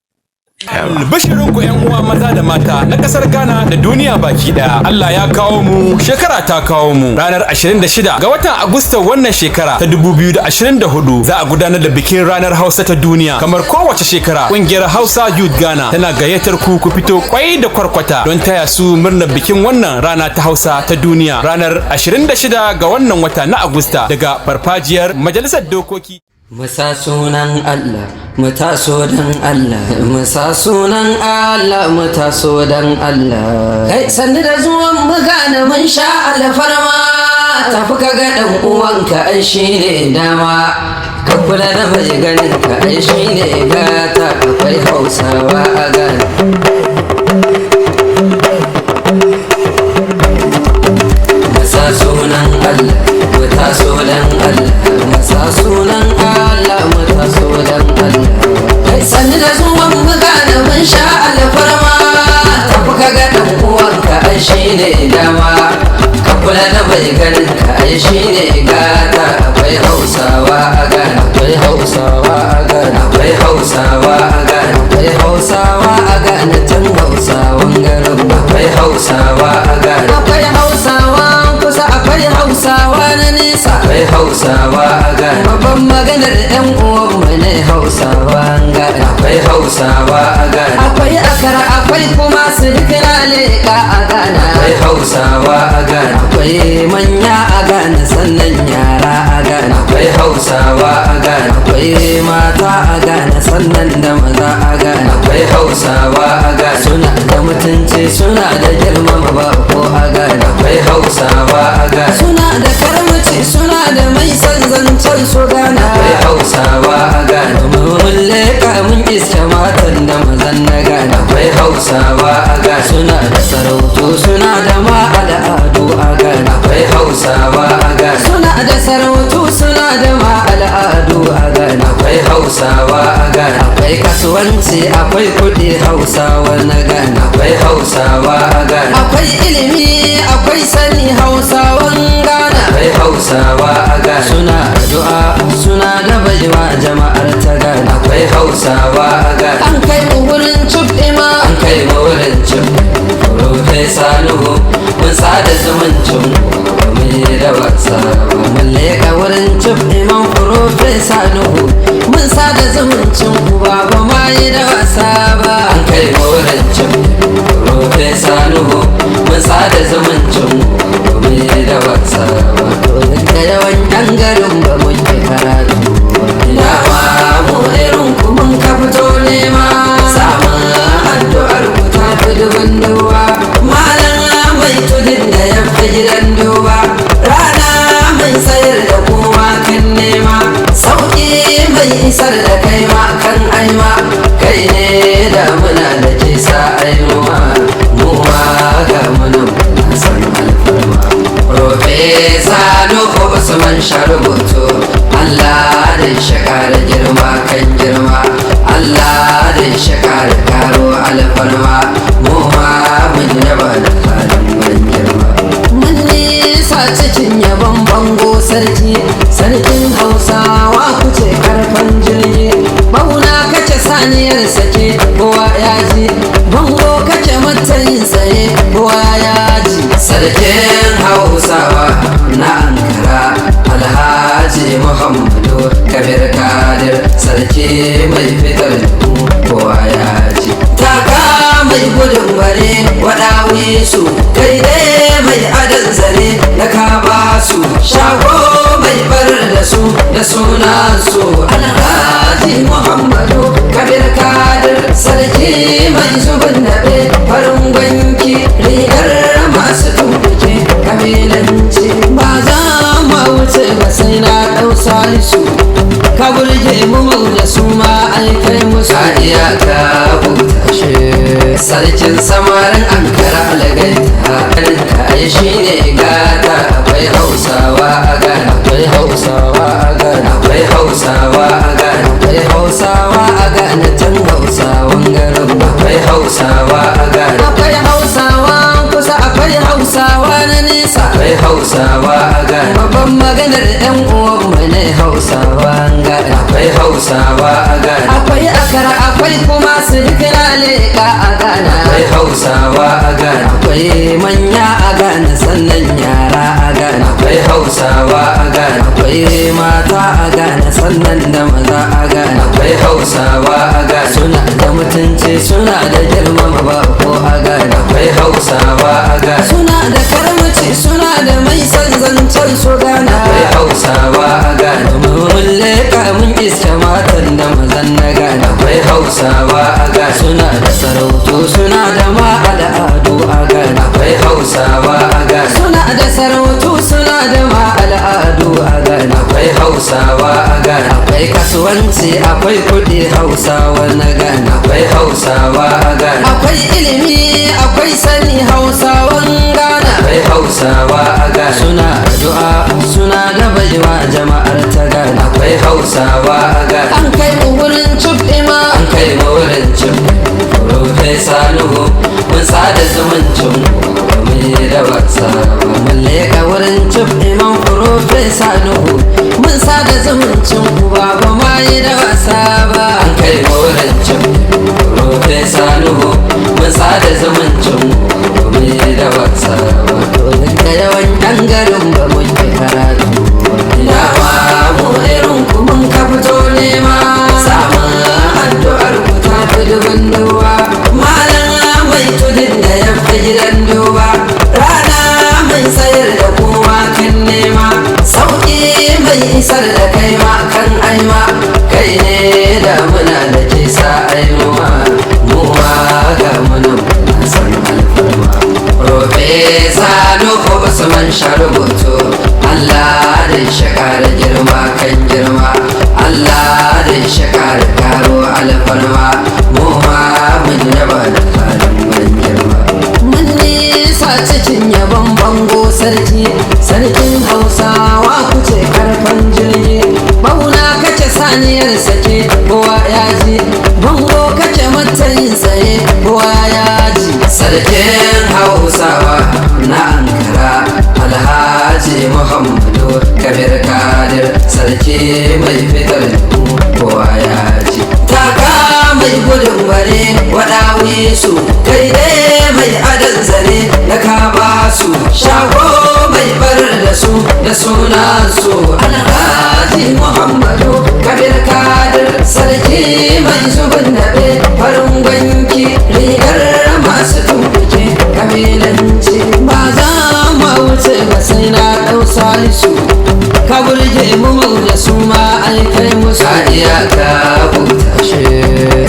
Bashirin ku ƴan uwa maza da mata na ƙasar Ghana da duniya baki ɗaya. Allah ya kawo mu, shekara ta kawo mu. Ranar 26 ga watan Agusta wannan shekara ta 2024 za a gudanar da bikin ranar Hausa ta duniya. Kamar kowace shekara, ƙungiyar Hausa Youth Ghana tana gayyatar ku fito kwai da kwarkwata don taya su murnar bikin wannan rana ta Hausa ta duniya. Ranar 26 ga wannan wata na Agusta daga farfajiyar Majalisar Dokoki. Musa sunan Allah, mu taso dan Allah, musa sunan Allah, mu taso dan Allah. Kai sanda da zuwan mu gane mun sha alfarma, tafi ka ga dan uwanka ai shine dama. Ka kula da mai ganin ka ai shine gata, akwai Hausawa a Ghana. Musa sunan Allah, mu taso dan Allah, musa sunan Allah, mu taso dan Allah. Kai sani da zuwan mu gane mun sha alfarma, tafi ka ga dan uwanka ai shine dama. Ka kula da mai ganin ka ai shine gata, akwai Hausawa a Ghana, akwai Hausawa a Ghana, akwai Hausawa a Ghana, akwai Hausawa a Ghana, tun Hausawan garin, akwai Hausawa a Ghana, akwai Hausawa kusa, akwai Hausawa na nesa, akwai Hausawa a Ghana. Babban maganar ƴan uwan mu ne Hausawa a Ghana, akwai Hausawa a Ghana, akwai Accra, akwai kuma Sirkina Leka a Ghana, akwai Hausawa a Ghana, akwai manya a Ghana, sannan yara a Ghana, akwai Hausawa a Ghana, akwai mata a Ghana, sannan da maza a Ghana, akwai Hausawa a Ghana. Suna da mutunci, suna da girmama bako a Ghana, akwai Hausawa a Ghana. Suna da karamci, suna da mai san zancen su Ghana, akwai Hausawa a Ghana. Mun leka mun iske matan da mazan na Ghana, akwai Hausawa a Ghana. Suna da sarautu, suna da ma al'adu a Ghana, akwai Hausawa a Ghana. Suna da sarautu, suna da ma al'adu a Ghana, akwai Hausawa a Ghana. Akwai kasuwanci, akwai kuɗi Hausawa na Ghana, akwai Hausawa a Ghana. Akwai ilimi, akwai sani Hausawan Ghana, akwai Hausawa a Ghana. Suna addu'a, suna da baiwa jama'ar ta Ghana, akwai Hausawa a Ghana. An kai mu wurin cif ima, an kai mu wurin cif Profesa Nuhu, mun sada zumuncin mu da wasa. Mun leƙa wurin cif iman Profesa Nuhu, mun sada zumuncin ku ba ma yi da wasa ba. An kai mu wurin cif Profesa Nuhu, mun sada zumuncin mu da wasa ba. To da yawan mai isar da kai ma kan aima kai ne da muna da ke sa ainuwa mu ma ga munan na san alfarma Profesa Nuhu Usman Sharubutu Allah da shakar girma kan girma Allah da shakar karo alfarma mu ma mun yaba da halin ban girma mun nisa cikin yabon bango sarki sarkin Hausawa kuce karfan jirgi bauna kace saniyar sake kowa ya ji bango kace matayin tsaye kowa ya ji sarkin Hausawa na Ankara Alhaji Muhammadu Kabir Kadir sarki mai fitar kowa ya ji taka mai gudun bare waɗawi su kai dai mai adan zare da ka ba su shago mai barar da su da suna su Alhaji Muhammadu Kabir Kadir sarki mai zubin daɓe farin gwanki rigar masu tumbuke kabilanci ba za ma wuce ba sai na ɗau salisu ka burge mu da su ma aikai musu hadiya ka buta shi sarkin samarin Ankara alagaita ka ai shine gata akwai Hausawa a Ghana akwai Hausawa a Ghana akwai Hausawa a Ghana akwai Hausawa a Ghana tun Hausawan garin akwai Hausawa a Ghana akwai Hausawa kusa akwai Hausawa na nesa akwai Hausawa a Ghana babban maganar yan uwan mu ne Hausawa a Ghana akwai Hausawa a Ghana akwai Accra akwai kuma Sirkina Leka a Ghana akwai Hausawa a Ghana akwai manya a Ghana sannan yara a Ghana akwai Hausawa a Ghana akwai mata a Ghana sannan da maza a Ghana akwai Hausawa a Ghana suna da mutunci suna da girmama ba ko a Ghana akwai Hausawa a Ghana suna da karamci suna da mai san zancen su Ghana akwai Hausawa a Ghana mun leka mun iska matan da mazan na Ghana akwai Hausawa a Ghana suna da sarautu suna da ma al'adu a Ghana akwai Hausawa a Ghana suna da sarautu suna da ma al'adu a Ghana akwai Hausawa a Ghana akwai kasuwanci akwai kudi Hausawa na Ghana akwai Hausawa a Ghana akwai ilimi akwai sani Hausawan Ghana akwai Hausawa a Ghana suna addu'a suna da baiwa jama'ar ta Ghana akwai Hausawa a Ghana an kai mu wurin cibima an kai mu wurin cibima Profesa Nuhu mun sada zumuncin mu da wasa mun leka wurin cibima Profesa Nuhu mun sada zumuncin ku ba ma yi da wasa ba an kai mu wurin cibima Profesa Nuhu mun sada zumuncin mu da wasa ba to da yawan ɗan garin ba mun yi karatu ina ma mu irin ku mun ka fito nema samun addu'ar ku ta fi dubin duwa malam mai tudun da ya fi gidan duba rana mai sayar da kowa kan nema sauƙi mai isar da kai ma kan aima kai ne da muna da ke sa ainuwa mu ma ga munan na san alfarma Profesa Nuhu Usman Sharubutu Allah da shakar girma kan girma Allah da shakar karo alfarma mu ma mun yaba da halin ban girma mun nisa cikin yabon bango sarki sarkin Hausawa kuce karfan jirgi bauna kace saniyar sake kowa ya ji bango kace matayin tsaye kowa ya ji sarkin Hausawa na Ankara Alhaji Muhammadu Kabir Kadir sarki mai fitar kowa ya ji taka mai gudun bare waɗawi su kai dai mai adan zare da ka ba su shago mai barar da su da suna su Alhaji Muhammadu Kabir Kadir sarki mai zubin daɓe farin gwanki rigar masu tumbuke kabilanci ba za ma wuce ba sai na ɗau salisu ka burge mu da su ma aikai musu hadiya ka buta shi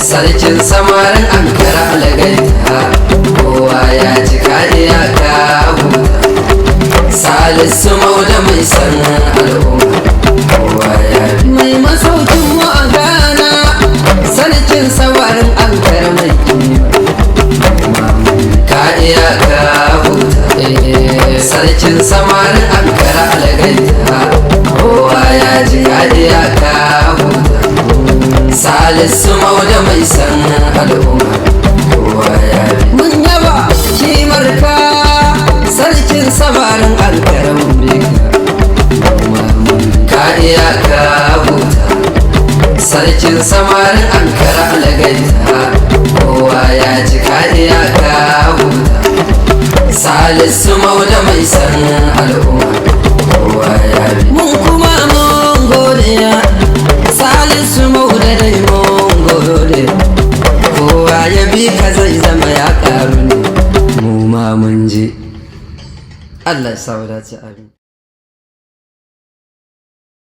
sarkin samarin Ankara alagaita kowa ya ji kadiya ka buta Salisu Mauda mai san al'umma kowa ya mai masaukin mu sarkin samarin Accra algaita kowa ya ji ya ka huta Salisu Mauda mai san al'umma kowa ya bi mun yaba kimar ka sarkin samarin Accra ka iya ka huta sarkin samarin Accra algaita kowa ya ji ka iya ka huta Salisu Mauda mai san al'umma kowa ya bi mun kuma mun godiya Salisu Mauda dai mun gode kowa ya bi ka zai zama ya karu ne mu ma mun ji Allah ya sa wadace amin